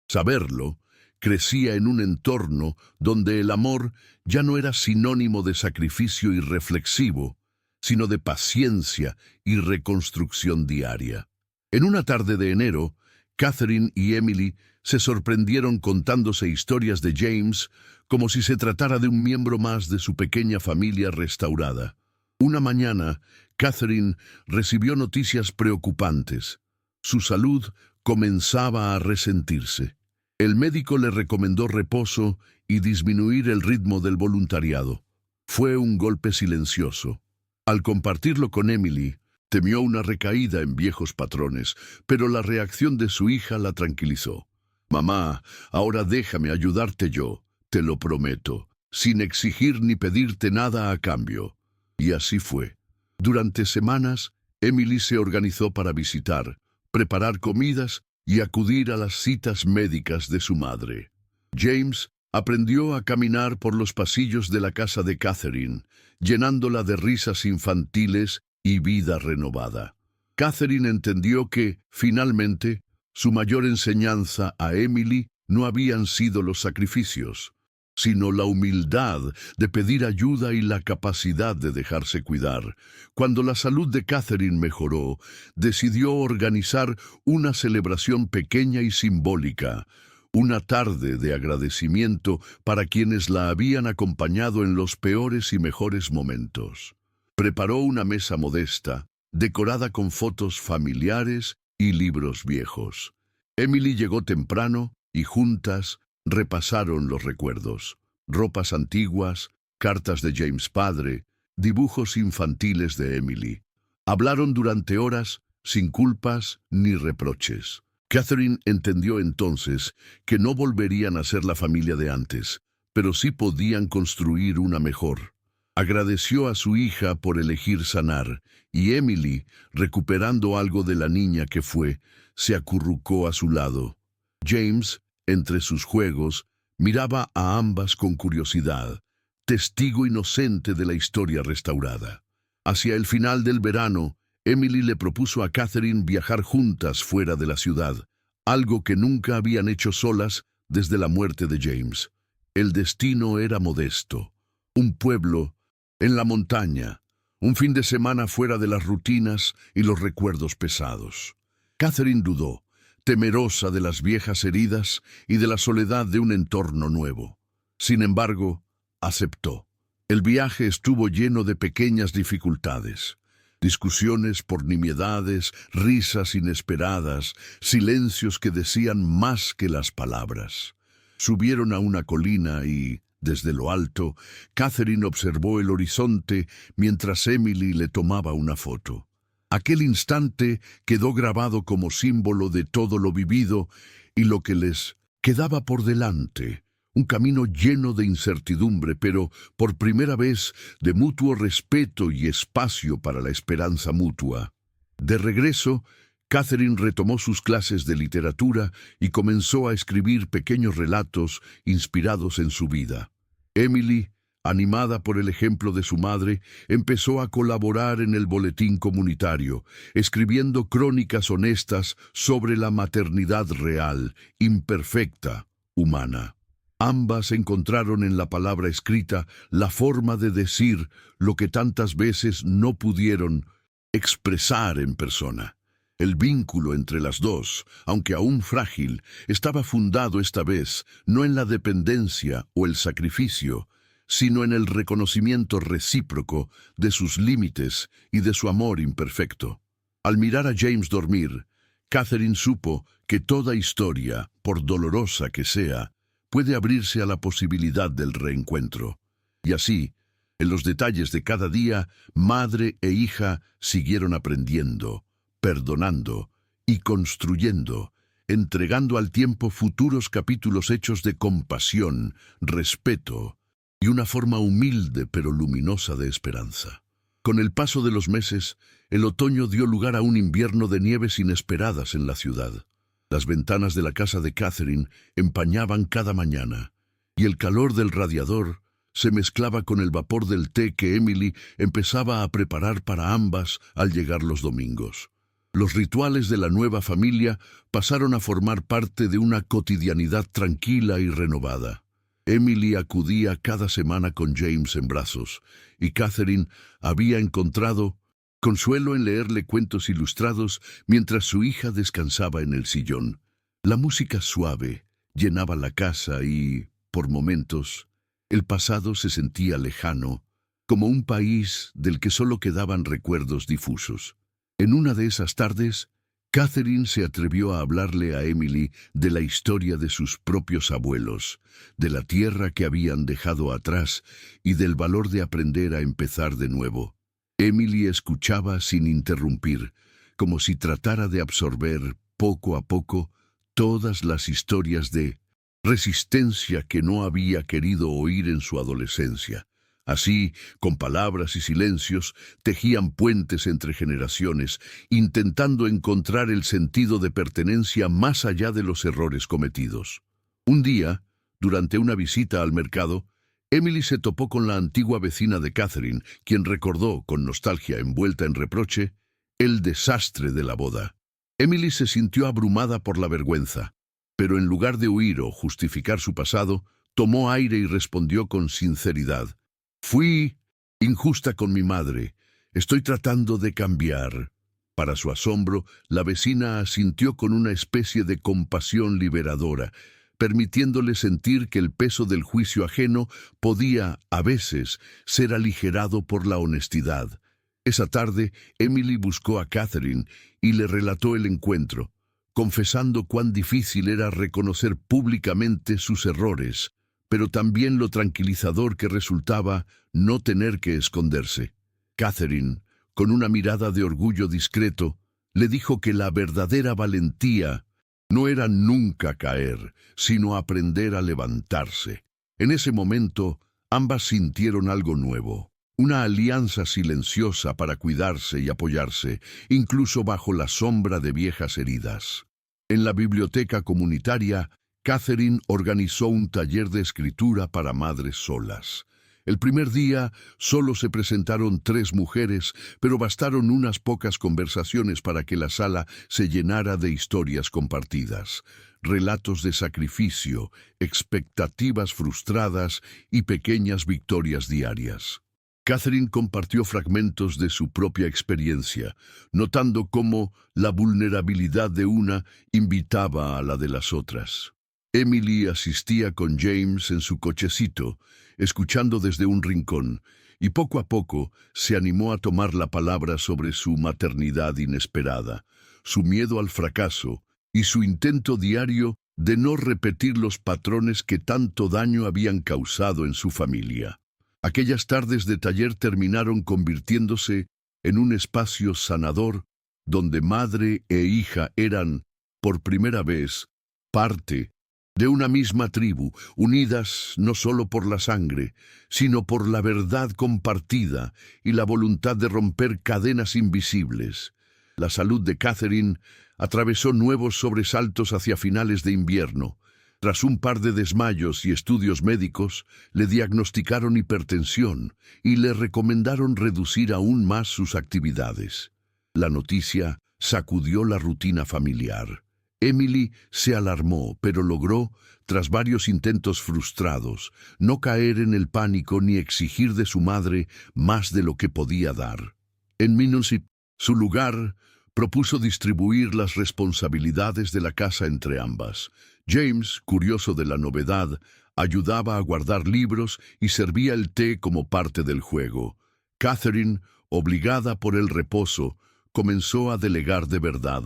saberlo, crecía en un entorno donde el amor ya no era sinónimo de sacrificio irreflexivo, sino de paciencia y reconstrucción diaria. En una tarde de enero, Catherine y Emily se sorprendieron contándose historias de James como si se tratara de un miembro más de su pequeña familia restaurada. Una mañana, Catherine recibió noticias preocupantes. Su salud comenzaba a resentirse. El médico le recomendó reposo y disminuir el ritmo del voluntariado. Fue un golpe silencioso. Al compartirlo con Emily, temió una recaída en viejos patrones, pero la reacción de su hija la tranquilizó. «Mamá, ahora déjame ayudarte yo, te lo prometo, sin exigir ni pedirte nada a cambio». Y así fue. Durante semanas, Emily se organizó para visitar, preparar comidas y acudir a las citas médicas de su madre. James aprendió a caminar por los pasillos de la casa de Catherine, llenándola de risas infantiles y vida renovada. Catherine entendió que, finalmente, su mayor enseñanza a Emily no habían sido los sacrificios, sino la humildad de pedir ayuda y la capacidad de dejarse cuidar. Cuando la salud de Catherine mejoró, decidió organizar una celebración pequeña y simbólica, una tarde de agradecimiento para quienes la habían acompañado en los peores y mejores momentos. Preparó una mesa modesta, decorada con fotos familiares y libros viejos. Emily llegó temprano y juntas repasaron los recuerdos, ropas antiguas, cartas de James padre, dibujos infantiles de Emily. Hablaron durante horas sin culpas ni reproches. Catherine entendió entonces que no volverían a ser la familia de antes, pero sí podían construir una mejor. Agradeció a su hija por elegir sanar, y Emily, recuperando algo de la niña que fue, se acurrucó a su lado. James, entre sus juegos, miraba a ambas con curiosidad, testigo inocente de la historia restaurada. Hacia el final del verano, Emily le propuso a Catherine viajar juntas fuera de la ciudad, algo que nunca habían hecho solas desde la muerte de James. El destino era modesto: un pueblo en la montaña, un fin de semana fuera de las rutinas y los recuerdos pesados. Catherine dudó, temerosa de las viejas heridas y de la soledad de un entorno nuevo. Sin embargo, aceptó. El viaje estuvo lleno de pequeñas dificultades: discusiones por nimiedades, risas inesperadas, silencios que decían más que las palabras. Subieron a una colina y, desde lo alto, Catherine observó el horizonte mientras Emily le tomaba una foto. Aquel instante quedó grabado como símbolo de todo lo vivido y lo que les quedaba por delante. Un camino lleno de incertidumbre, pero, por primera vez, de mutuo respeto y espacio para la esperanza mutua. De regreso, Catherine retomó sus clases de literatura y comenzó a escribir pequeños relatos inspirados en su vida. Emily, animada por el ejemplo de su madre, empezó a colaborar en el boletín comunitario, escribiendo crónicas honestas sobre la maternidad real, imperfecta, humana. Ambas encontraron en la palabra escrita la forma de decir lo que tantas veces no pudieron expresar en persona. El vínculo entre las dos, aunque aún frágil, estaba fundado esta vez no en la dependencia o el sacrificio, sino en el reconocimiento recíproco de sus límites y de su amor imperfecto. Al mirar a James dormir, Catherine supo que toda historia, por dolorosa que sea, puede abrirse a la posibilidad del reencuentro. Y así, en los detalles de cada día, madre e hija siguieron aprendiendo, perdonando y construyendo, entregando al tiempo futuros capítulos hechos de compasión, respeto y una forma humilde pero luminosa de esperanza. Con el paso de los meses, el otoño dio lugar a un invierno de nieves inesperadas en la ciudad. Las ventanas de la casa de Catherine empañaban cada mañana, y el calor del radiador se mezclaba con el vapor del té que Emily empezaba a preparar para ambas al llegar los domingos. Los rituales de la nueva familia pasaron a formar parte de una cotidianidad tranquila y renovada. Emily acudía cada semana con James en brazos, y Catherine había encontrado consuelo en leerle cuentos ilustrados mientras su hija descansaba en el sillón. La música suave llenaba la casa y, por momentos, el pasado se sentía lejano, como un país del que solo quedaban recuerdos difusos. En una de esas tardes, Catherine se atrevió a hablarle a Emily de la historia de sus propios abuelos, de la tierra que habían dejado atrás y del valor de aprender a empezar de nuevo. Emily escuchaba sin interrumpir, como si tratara de absorber poco a poco todas las historias de resistencia que no había querido oír en su adolescencia. Así, con palabras y silencios, tejían puentes entre generaciones, intentando encontrar el sentido de pertenencia más allá de los errores cometidos. Un día, durante una visita al mercado, Emily se topó con la antigua vecina de Catherine, quien recordó, con nostalgia envuelta en reproche, el desastre de la boda. Emily se sintió abrumada por la vergüenza, pero en lugar de huir o justificar su pasado, tomó aire y respondió con sinceridad: «Fui injusta con mi madre. Estoy tratando de cambiar». Para su asombro, la vecina asintió con una especie de compasión liberadora, permitiéndole sentir que el peso del juicio ajeno podía, a veces, ser aligerado por la honestidad. Esa tarde, Emily buscó a Catherine y le relató el encuentro, confesando cuán difícil era reconocer públicamente sus errores, pero también lo tranquilizador que resultaba no tener que esconderse. Catherine, con una mirada de orgullo discreto, le dijo que la verdadera valentía no era nunca caer, sino aprender a levantarse. En ese momento, ambas sintieron algo nuevo, una alianza silenciosa para cuidarse y apoyarse, incluso bajo la sombra de viejas heridas. En la biblioteca comunitaria, Catherine organizó un taller de escritura para madres solas. El primer día solo se presentaron 3 mujeres, pero bastaron unas pocas conversaciones para que la sala se llenara de historias compartidas, relatos de sacrificio, expectativas frustradas y pequeñas victorias diarias. Catherine compartió fragmentos de su propia experiencia, notando cómo la vulnerabilidad de una invitaba a la de las otras. Emily asistía con James en su cochecito, escuchando desde un rincón, y poco a poco se animó a tomar la palabra sobre su maternidad inesperada, su miedo al fracaso y su intento diario de no repetir los patrones que tanto daño habían causado en su familia. Aquellas tardes de taller terminaron convirtiéndose en un espacio sanador donde madre e hija eran, por primera vez, parte de una misma tribu, unidas no solo por la sangre, sino por la verdad compartida y la voluntad de romper cadenas invisibles. La salud de Catherine atravesó nuevos sobresaltos hacia finales de invierno. Tras un par de desmayos y estudios médicos, le diagnosticaron hipertensión y le recomendaron reducir aún más sus actividades. La noticia sacudió la rutina familiar. Emily se alarmó, pero logró, tras varios intentos frustrados, no caer en el pánico ni exigir de su madre más de lo que podía dar. En Minnesota, su lugar, propuso distribuir las responsabilidades de la casa entre ambas. James, curioso de la novedad, ayudaba a guardar libros y servía el té como parte del juego. Catherine, obligada por el reposo, comenzó a delegar de verdad,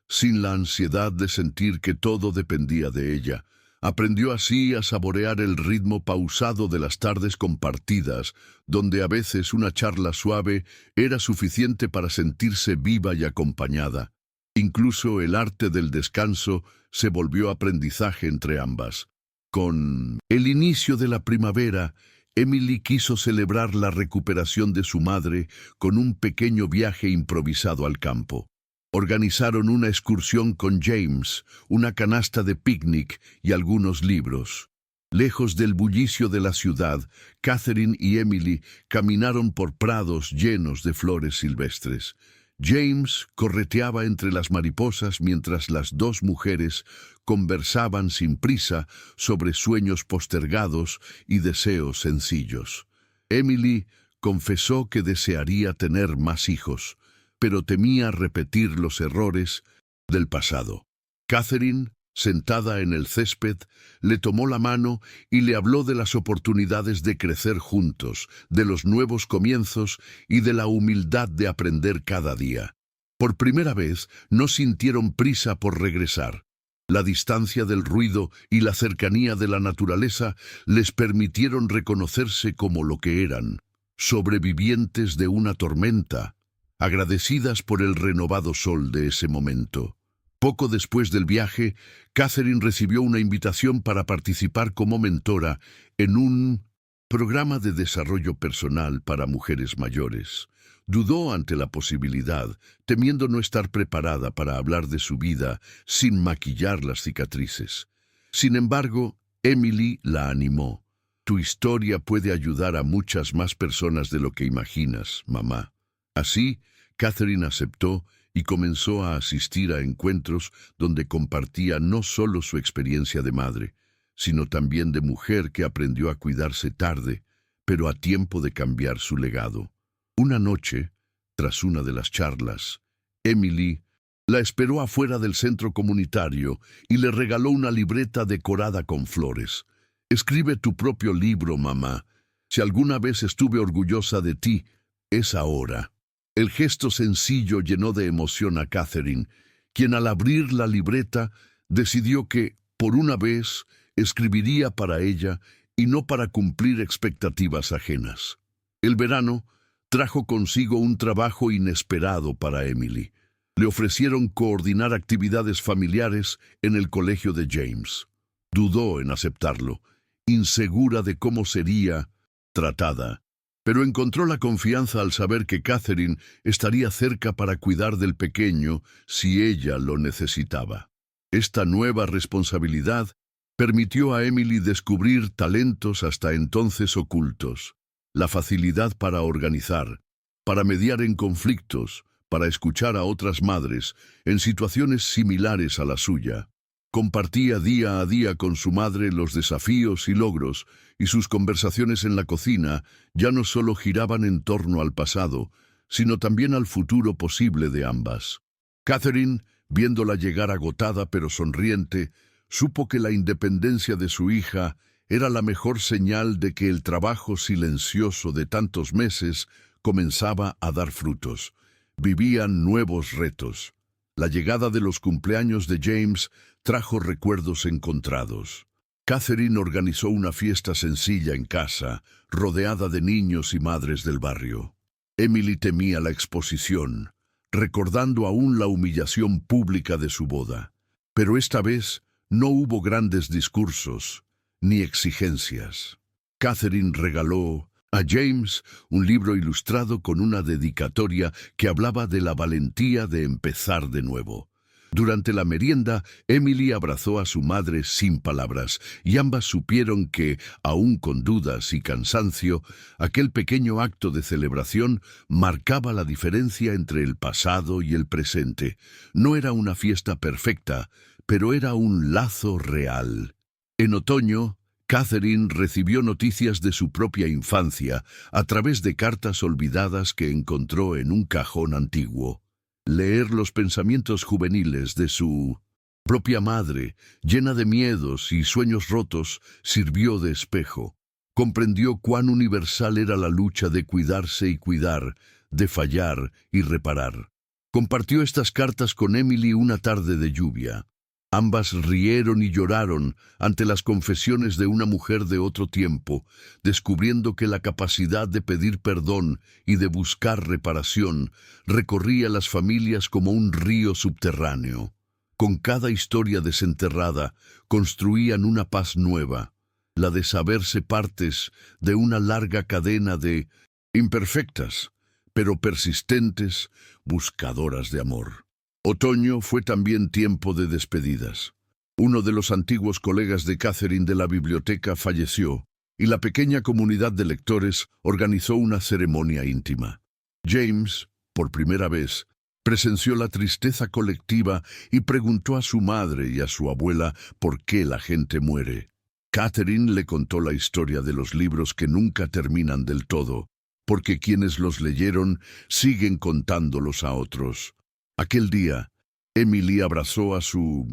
sin la ansiedad de sentir que todo dependía de ella. Aprendió así a saborear el ritmo pausado de las tardes compartidas, donde a veces una charla suave era suficiente para sentirse viva y acompañada. Incluso el arte del descanso se volvió aprendizaje entre ambas. Con el inicio de la primavera, Emily quiso celebrar la recuperación de su madre con un pequeño viaje improvisado al campo. Organizaron una excursión con James, una canasta de picnic y algunos libros. Lejos del bullicio de la ciudad, Catherine y Emily caminaron por prados llenos de flores silvestres. James correteaba entre las mariposas mientras las 2 mujeres conversaban sin prisa sobre sueños postergados y deseos sencillos. Emily confesó que desearía tener más hijos, pero temía repetir los errores del pasado. Catherine, sentada en el césped, le tomó la mano y le habló de las oportunidades de crecer juntos, de los nuevos comienzos y de la humildad de aprender cada día. Por primera vez, no sintieron prisa por regresar. La distancia del ruido y la cercanía de la naturaleza les permitieron reconocerse como lo que eran, sobrevivientes de una tormenta, agradecidas por el renovado sol de ese momento. Poco después del viaje, Catherine recibió una invitación para participar como mentora en un programa de desarrollo personal para mujeres mayores. Dudó ante la posibilidad, temiendo no estar preparada para hablar de su vida sin maquillar las cicatrices. Sin embargo, Emily la animó. Tu historia puede ayudar a muchas más personas de lo que imaginas, mamá. Así, Catherine aceptó y comenzó a asistir a encuentros donde compartía no solo su experiencia de madre, sino también de mujer que aprendió a cuidarse tarde, pero a tiempo de cambiar su legado. Una noche, tras una de las charlas, Emily la esperó afuera del centro comunitario y le regaló una libreta decorada con flores. Escribe tu propio libro, mamá. Si alguna vez estuve orgullosa de ti, es ahora. El gesto sencillo llenó de emoción a Catherine, quien al abrir la libreta decidió que, por una vez, escribiría para ella y no para cumplir expectativas ajenas. El verano trajo consigo un trabajo inesperado para Emily. Le ofrecieron coordinar actividades familiares en el colegio de James. Dudó en aceptarlo, insegura de cómo sería tratada, pero encontró la confianza al saber que Catherine estaría cerca para cuidar del pequeño si ella lo necesitaba. Esta nueva responsabilidad permitió a Emily descubrir talentos hasta entonces ocultos: la facilidad para organizar, para mediar en conflictos, para escuchar a otras madres en situaciones similares a la suya. Compartía día a día con su madre los desafíos y logros, y sus conversaciones en la cocina ya no solo giraban en torno al pasado, sino también al futuro posible de ambas. Catherine, viéndola llegar agotada pero sonriente, supo que la independencia de su hija era la mejor señal de que el trabajo silencioso de tantos meses comenzaba a dar frutos. Vivían nuevos retos. La llegada de los cumpleaños de James trajo recuerdos encontrados. Catherine organizó una fiesta sencilla en casa, rodeada de niños y madres del barrio. Emily temía la exposición, recordando aún la humillación pública de su boda. Pero esta vez no hubo grandes discursos ni exigencias. Catherine regaló a James un libro ilustrado con una dedicatoria que hablaba de la valentía de empezar de nuevo. Durante la merienda, Emily abrazó a su madre sin palabras, y ambas supieron que, aun con dudas y cansancio, aquel pequeño acto de celebración marcaba la diferencia entre el pasado y el presente. No era una fiesta perfecta, pero era un lazo real. En otoño, Catherine recibió noticias de su propia infancia a través de cartas olvidadas que encontró en un cajón antiguo. Leer los pensamientos juveniles de su propia madre, llena de miedos y sueños rotos, sirvió de espejo. Comprendió cuán universal era la lucha de cuidarse y cuidar, de fallar y reparar. Compartió estas cartas con Emily una tarde de lluvia. Ambas rieron y lloraron ante las confesiones de una mujer de otro tiempo, descubriendo que la capacidad de pedir perdón y de buscar reparación recorría las familias como un río subterráneo. Con cada historia desenterrada, construían una paz nueva, la de saberse partes de una larga cadena de imperfectas, pero persistentes, buscadoras de amor. Otoño fue también tiempo de despedidas. Uno de los antiguos colegas de Catherine de la biblioteca falleció, y la pequeña comunidad de lectores organizó una ceremonia íntima. James, por primera vez, presenció la tristeza colectiva y preguntó a su madre y a su abuela por qué la gente muere. Catherine le contó la historia de los libros que nunca terminan del todo, porque quienes los leyeron siguen contándolos a otros. Aquel día, Emily abrazó a su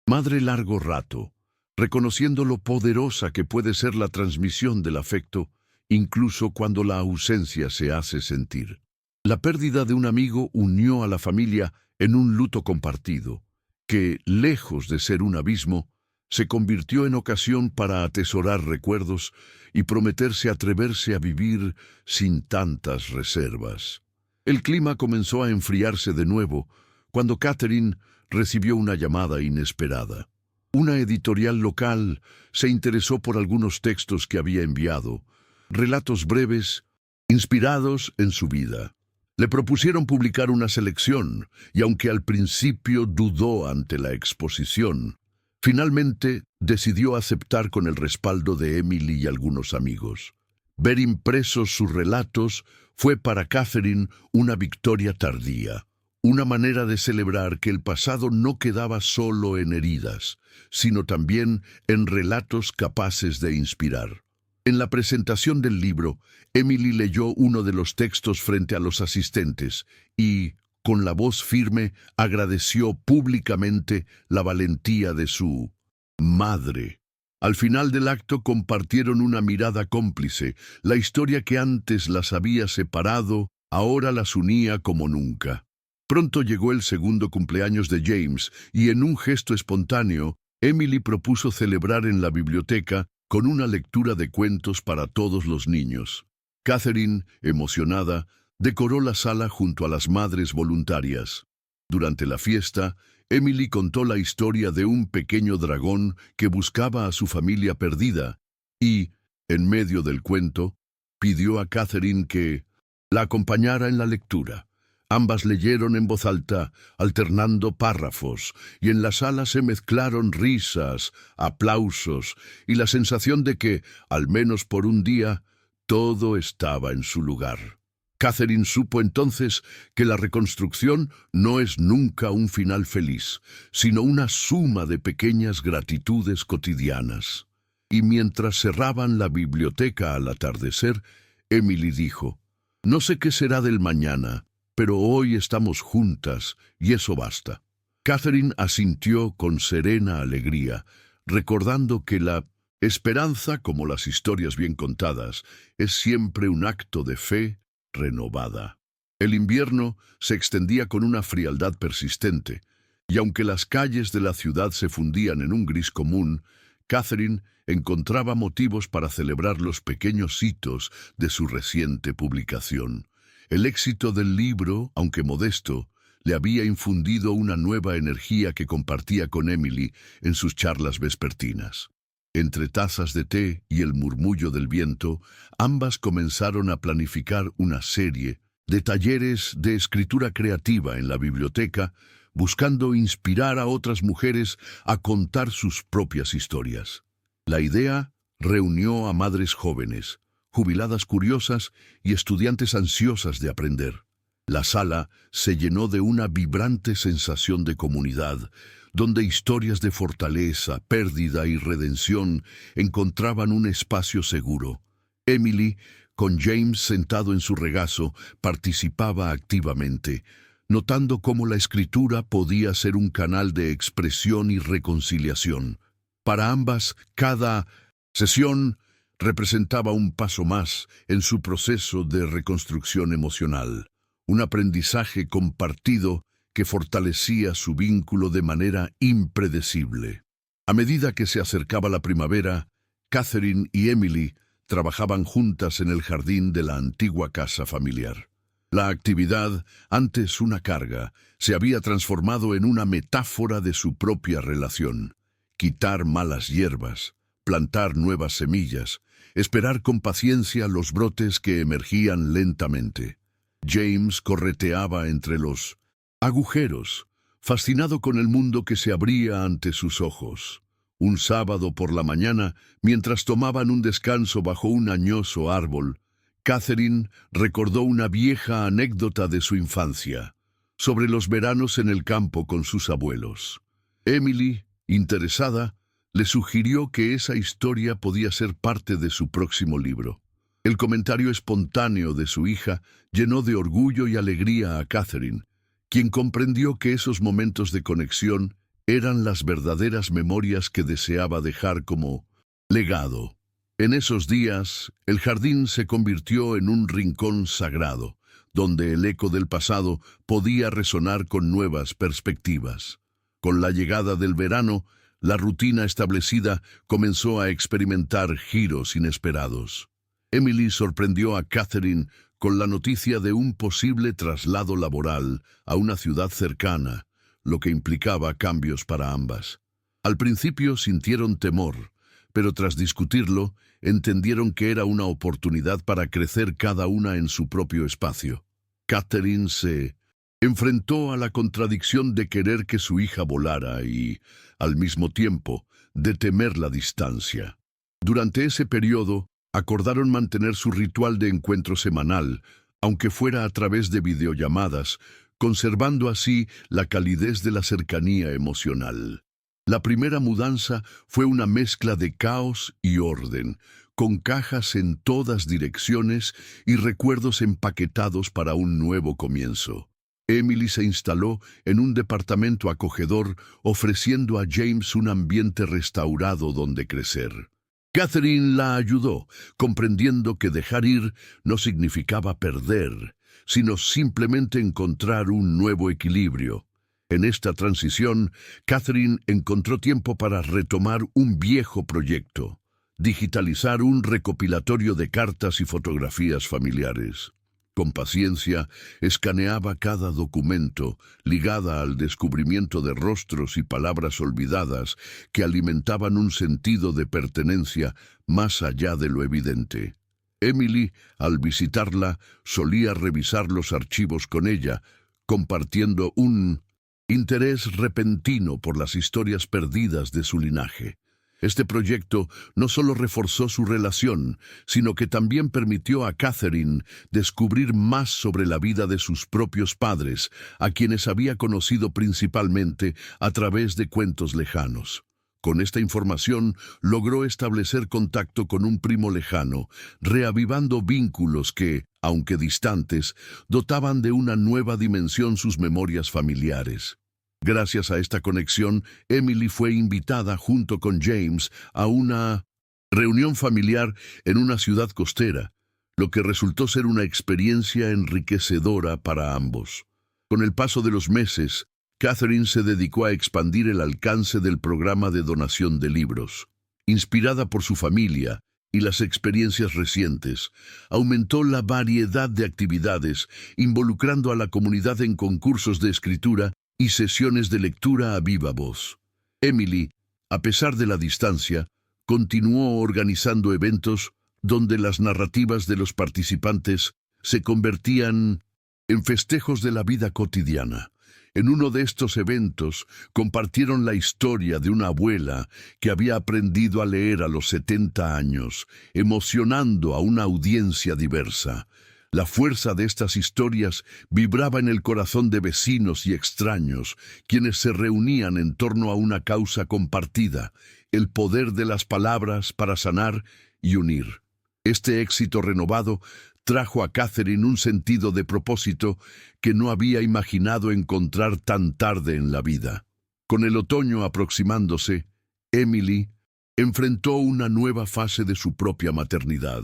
madre largo rato, reconociendo lo poderosa que puede ser la transmisión del afecto, incluso cuando la ausencia se hace sentir. La pérdida de un amigo unió a la familia en un luto compartido, que, lejos de ser un abismo, se convirtió en ocasión para atesorar recuerdos y prometerse atreverse a vivir sin tantas reservas. El clima comenzó a enfriarse de nuevo cuando Catherine recibió una llamada inesperada. Una editorial local se interesó por algunos textos que había enviado, relatos breves, inspirados en su vida. Le propusieron publicar una selección, y aunque al principio dudó ante la exposición, finalmente decidió aceptar con el respaldo de Emily y algunos amigos. Ver impresos sus relatos fue para Catherine una victoria tardía, una manera de celebrar que el pasado no quedaba solo en heridas, sino también en relatos capaces de inspirar. En la presentación del libro, Emily leyó uno de los textos frente a los asistentes y, con la voz firme, agradeció públicamente la valentía de su madre. Al final del acto compartieron una mirada cómplice. La historia que antes las había separado, ahora las unía como nunca. Pronto llegó el segundo cumpleaños de James y en un gesto espontáneo, Emily propuso celebrar en la biblioteca con una lectura de cuentos para todos los niños. Catherine, emocionada, decoró la sala junto a las madres voluntarias. Durante la fiesta, Emily contó la historia de un pequeño dragón que buscaba a su familia perdida y, en medio del cuento, pidió a Catherine que la acompañara en la lectura. Ambas leyeron en voz alta, alternando párrafos, y en la sala se mezclaron risas, aplausos y la sensación de que, al menos por un día, todo estaba en su lugar. Catherine supo entonces que la reconstrucción no es nunca un final feliz, sino una suma de pequeñas gratitudes cotidianas. Y mientras cerraban la biblioteca al atardecer, Emily dijo: «No sé qué será del mañana, pero hoy estamos juntas y eso basta». Catherine asintió con serena alegría, recordando que la esperanza, como las historias bien contadas, es siempre un acto de fe renovada. El invierno se extendía con una frialdad persistente, y aunque las calles de la ciudad se fundían en un gris común, Catherine encontraba motivos para celebrar los pequeños hitos de su reciente publicación. El éxito del libro, aunque modesto, le había infundido una nueva energía que compartía con Emily en sus charlas vespertinas. Entre tazas de té y el murmullo del viento, ambas comenzaron a planificar una serie de talleres de escritura creativa en la biblioteca, buscando inspirar a otras mujeres a contar sus propias historias. La idea reunió a madres jóvenes, jubiladas curiosas y estudiantes ansiosas de aprender. La sala se llenó de una vibrante sensación de comunidad, donde historias de fortaleza, pérdida y redención encontraban un espacio seguro. Emily, con James sentado en su regazo, participaba activamente, notando cómo la escritura podía ser un canal de expresión y reconciliación. Para ambas, cada sesión representaba un paso más en su proceso de reconstrucción emocional, un aprendizaje compartido que fortalecía su vínculo de manera impredecible. A medida que se acercaba la primavera, Catherine y Emily trabajaban juntas en el jardín de la antigua casa familiar. La actividad, antes una carga, se había transformado en una metáfora de su propia relación. Quitar malas hierbas, plantar nuevas semillas, esperar con paciencia los brotes que emergían lentamente. James correteaba entre los agujeros, fascinado con el mundo que se abría ante sus ojos. Un sábado por la mañana, mientras tomaban un descanso bajo un añoso árbol, Catherine recordó una vieja anécdota de su infancia, sobre los veranos en el campo con sus abuelos. Emily, interesada, le sugirió que esa historia podía ser parte de su próximo libro. El comentario espontáneo de su hija llenó de orgullo y alegría a Catherine, quien comprendió que esos momentos de conexión eran las verdaderas memorias que deseaba dejar como legado. En esos días, el jardín se convirtió en un rincón sagrado, donde el eco del pasado podía resonar con nuevas perspectivas. Con la llegada del verano, la rutina establecida comenzó a experimentar giros inesperados. Emily sorprendió a Catherine con la noticia de un posible traslado laboral a una ciudad cercana, lo que implicaba cambios para ambas. Al principio sintieron temor, pero tras discutirlo, entendieron que era una oportunidad para crecer cada una en su propio espacio. Catherine se enfrentó a la contradicción de querer que su hija volara y, al mismo tiempo, de temer la distancia. Durante ese periodo, acordaron mantener su ritual de encuentro semanal, aunque fuera a través de videollamadas, conservando así la calidez de la cercanía emocional. La primera mudanza fue una mezcla de caos y orden, con cajas en todas direcciones y recuerdos empaquetados para un nuevo comienzo. Emily se instaló en un departamento acogedor, ofreciendo a James un ambiente restaurado donde crecer. Catherine la ayudó, comprendiendo que dejar ir no significaba perder, sino simplemente encontrar un nuevo equilibrio. En esta transición, Catherine encontró tiempo para retomar un viejo proyecto: digitalizar un recopilatorio de cartas y fotografías familiares. Con paciencia, escaneaba cada documento, ligada al descubrimiento de rostros y palabras olvidadas que alimentaban un sentido de pertenencia más allá de lo evidente. Emily, al visitarla, solía revisar los archivos con ella, compartiendo un interés repentino por las historias perdidas de su linaje. Este proyecto no solo reforzó su relación, sino que también permitió a Catherine descubrir más sobre la vida de sus propios padres, a quienes había conocido principalmente a través de cuentos lejanos. Con esta información logró establecer contacto con un primo lejano, reavivando vínculos que, aunque distantes, dotaban de una nueva dimensión sus memorias familiares. Gracias a esta conexión, Emily fue invitada junto con James a una reunión familiar en una ciudad costera, lo que resultó ser una experiencia enriquecedora para ambos. Con el paso de los meses, Catherine se dedicó a expandir el alcance del programa de donación de libros. Inspirada por su familia y las experiencias recientes, aumentó la variedad de actividades, involucrando a la comunidad en concursos de escritura y sesiones de lectura a viva voz. Emily, a pesar de la distancia, continuó organizando eventos donde las narrativas de los participantes se convertían en festejos de la vida cotidiana. En uno de estos eventos compartieron la historia de una abuela que había aprendido a leer a los 70 años, emocionando a una audiencia diversa. La fuerza de estas historias vibraba en el corazón de vecinos y extraños, quienes se reunían en torno a una causa compartida: el poder de las palabras para sanar y unir. Este éxito renovado trajo a Catherine un sentido de propósito que no había imaginado encontrar tan tarde en la vida. Con el otoño aproximándose, Emily enfrentó una nueva fase de su propia maternidad.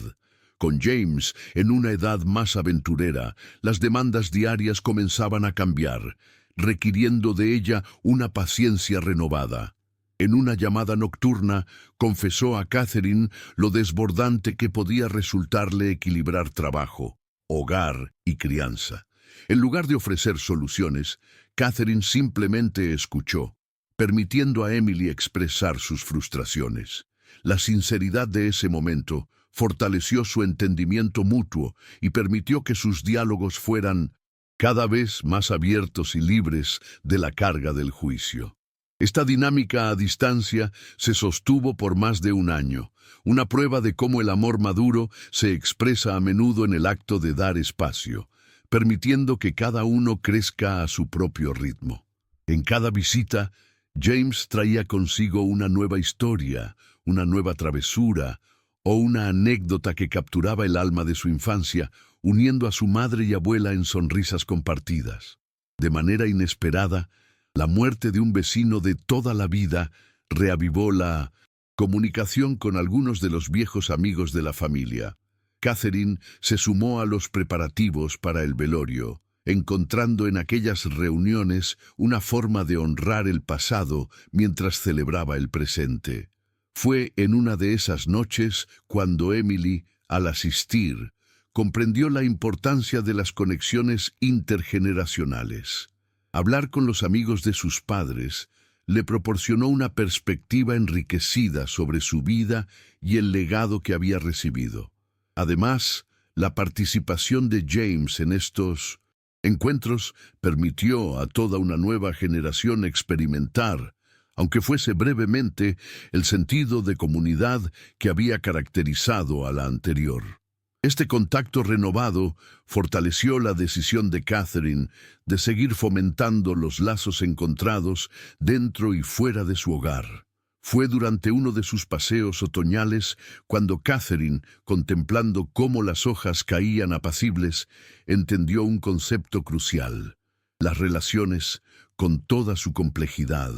Con James en una edad más aventurera, las demandas diarias comenzaban a cambiar, requiriendo de ella una paciencia renovada. En una llamada nocturna, confesó a Catherine lo desbordante que podía resultarle equilibrar trabajo, hogar y crianza. En lugar de ofrecer soluciones, Catherine simplemente escuchó, permitiendo a Emily expresar sus frustraciones. La sinceridad de ese momento fortaleció su entendimiento mutuo y permitió que sus diálogos fueran cada vez más abiertos y libres de la carga del juicio. Esta dinámica a distancia se sostuvo por más de un año, una prueba de cómo el amor maduro se expresa a menudo en el acto de dar espacio, permitiendo que cada uno crezca a su propio ritmo. En cada visita, James traía consigo una nueva historia, una nueva travesura o una anécdota que capturaba el alma de su infancia, uniendo a su madre y abuela en sonrisas compartidas. De manera inesperada, la muerte de un vecino de toda la vida reavivó la comunicación con algunos de los viejos amigos de la familia. Catherine se sumó a los preparativos para el velorio, encontrando en aquellas reuniones una forma de honrar el pasado mientras celebraba el presente. Fue en una de esas noches cuando Emily, al asistir, comprendió la importancia de las conexiones intergeneracionales. Hablar con los amigos de sus padres le proporcionó una perspectiva enriquecida sobre su vida y el legado que había recibido. Además, la participación de James en estos encuentros permitió a toda una nueva generación experimentar, aunque fuese brevemente, el sentido de comunidad que había caracterizado a la anterior. Este contacto renovado fortaleció la decisión de Catherine de seguir fomentando los lazos encontrados dentro y fuera de su hogar. Fue durante uno de sus paseos otoñales cuando Catherine, contemplando cómo las hojas caían apacibles, entendió un concepto crucial. Las relaciones, con toda su complejidad,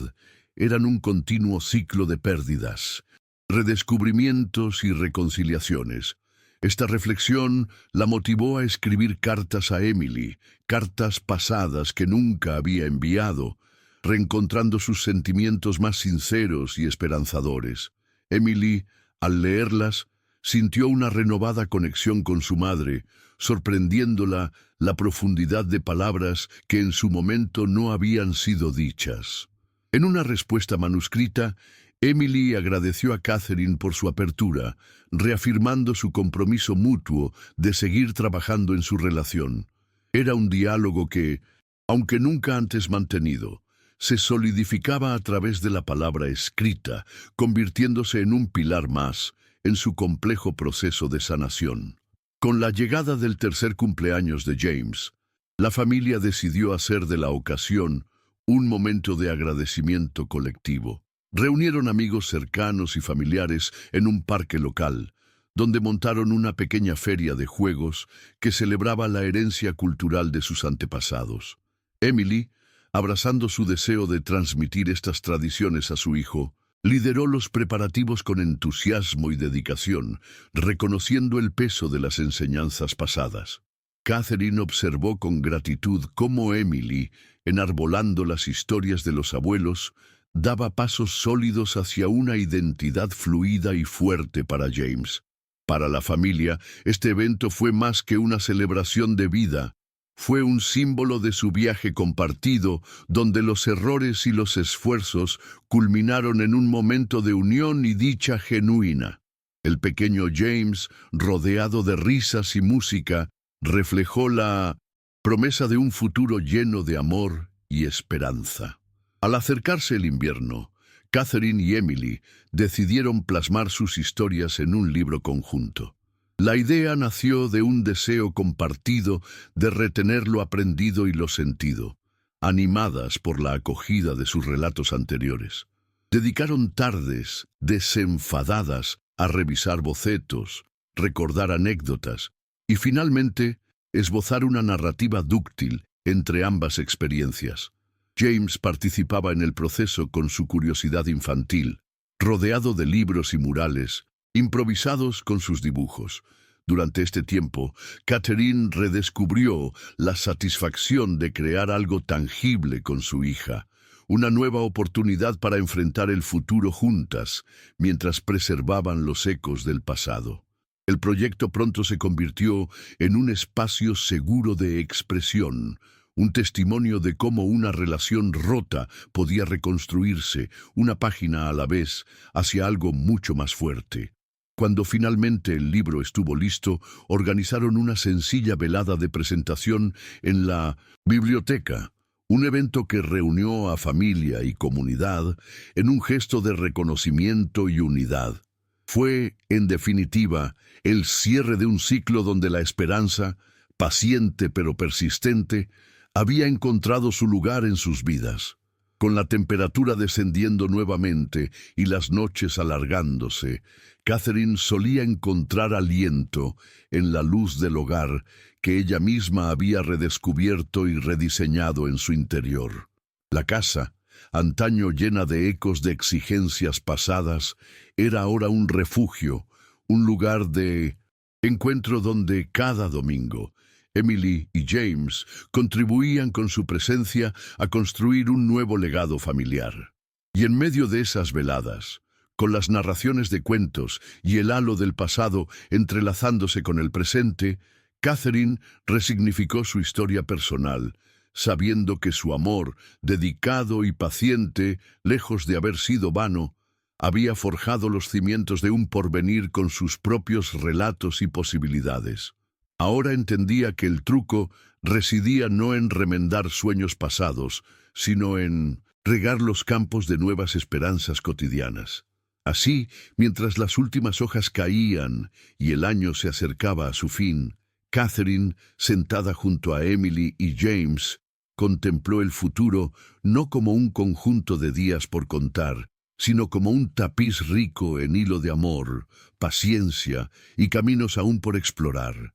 eran un continuo ciclo de pérdidas, redescubrimientos y reconciliaciones. Esta reflexión la motivó a escribir cartas a Emily, cartas pasadas que nunca había enviado, reencontrando sus sentimientos más sinceros y esperanzadores. Emily, al leerlas, sintió una renovada conexión con su madre, sorprendiéndola la profundidad de palabras que en su momento no habían sido dichas. En una respuesta manuscrita, Emily agradeció a Catherine por su apertura, reafirmando su compromiso mutuo de seguir trabajando en su relación. Era un diálogo que, aunque nunca antes mantenido, se solidificaba a través de la palabra escrita, convirtiéndose en un pilar más en su complejo proceso de sanación. Con la llegada del tercer cumpleaños de James, la familia decidió hacer de la ocasión un momento de agradecimiento colectivo. Reunieron amigos cercanos y familiares en un parque local, donde montaron una pequeña feria de juegos que celebraba la herencia cultural de sus antepasados. Emily, abrazando su deseo de transmitir estas tradiciones a su hijo, lideró los preparativos con entusiasmo y dedicación, reconociendo el peso de las enseñanzas pasadas. Catherine observó con gratitud cómo Emily, enarbolando las historias de los abuelos, daba pasos sólidos hacia una identidad fluida y fuerte para James. Para la familia, este evento fue más que una celebración de vida. Fue un símbolo de su viaje compartido, donde los errores y los esfuerzos culminaron en un momento de unión y dicha genuina. El pequeño James, rodeado de risas y música, reflejó la promesa de un futuro lleno de amor y esperanza. Al acercarse el invierno, Catherine y Emily decidieron plasmar sus historias en un libro conjunto. La idea nació de un deseo compartido de retener lo aprendido y lo sentido, animadas por la acogida de sus relatos anteriores. Dedicaron tardes desenfadadas a revisar bocetos, recordar anécdotas y finalmente esbozar una narrativa dúctil entre ambas experiencias. James participaba en el proceso con su curiosidad infantil, rodeado de libros y murales, improvisados con sus dibujos. Durante este tiempo, Catherine redescubrió la satisfacción de crear algo tangible con su hija, una nueva oportunidad para enfrentar el futuro juntas, mientras preservaban los ecos del pasado. El proyecto pronto se convirtió en un espacio seguro de expresión, un testimonio de cómo una relación rota podía reconstruirse, una página a la vez, hacia algo mucho más fuerte. Cuando finalmente el libro estuvo listo, organizaron una sencilla velada de presentación en la biblioteca, un evento que reunió a familia y comunidad en un gesto de reconocimiento y unidad. Fue, en definitiva, el cierre de un ciclo donde la esperanza, paciente pero persistente, había encontrado su lugar en sus vidas. Con la temperatura descendiendo nuevamente y las noches alargándose, Catherine solía encontrar aliento en la luz del hogar que ella misma había redescubierto y rediseñado en su interior. La casa, antaño llena de ecos de exigencias pasadas, era ahora un refugio, un lugar de encuentro donde cada domingo Emily y James contribuían con su presencia a construir un nuevo legado familiar. Y en medio de esas veladas, con las narraciones de cuentos y el halo del pasado entrelazándose con el presente, Catherine resignificó su historia personal, sabiendo que su amor, dedicado y paciente, lejos de haber sido vano, había forjado los cimientos de un porvenir con sus propios relatos y posibilidades. Ahora entendía que el truco residía no en remendar sueños pasados, sino en regar los campos de nuevas esperanzas cotidianas. Así, mientras las últimas hojas caían y el año se acercaba a su fin, Catherine, sentada junto a Emily y James, contempló el futuro no como un conjunto de días por contar, sino como un tapiz rico en hilo de amor, paciencia y caminos aún por explorar.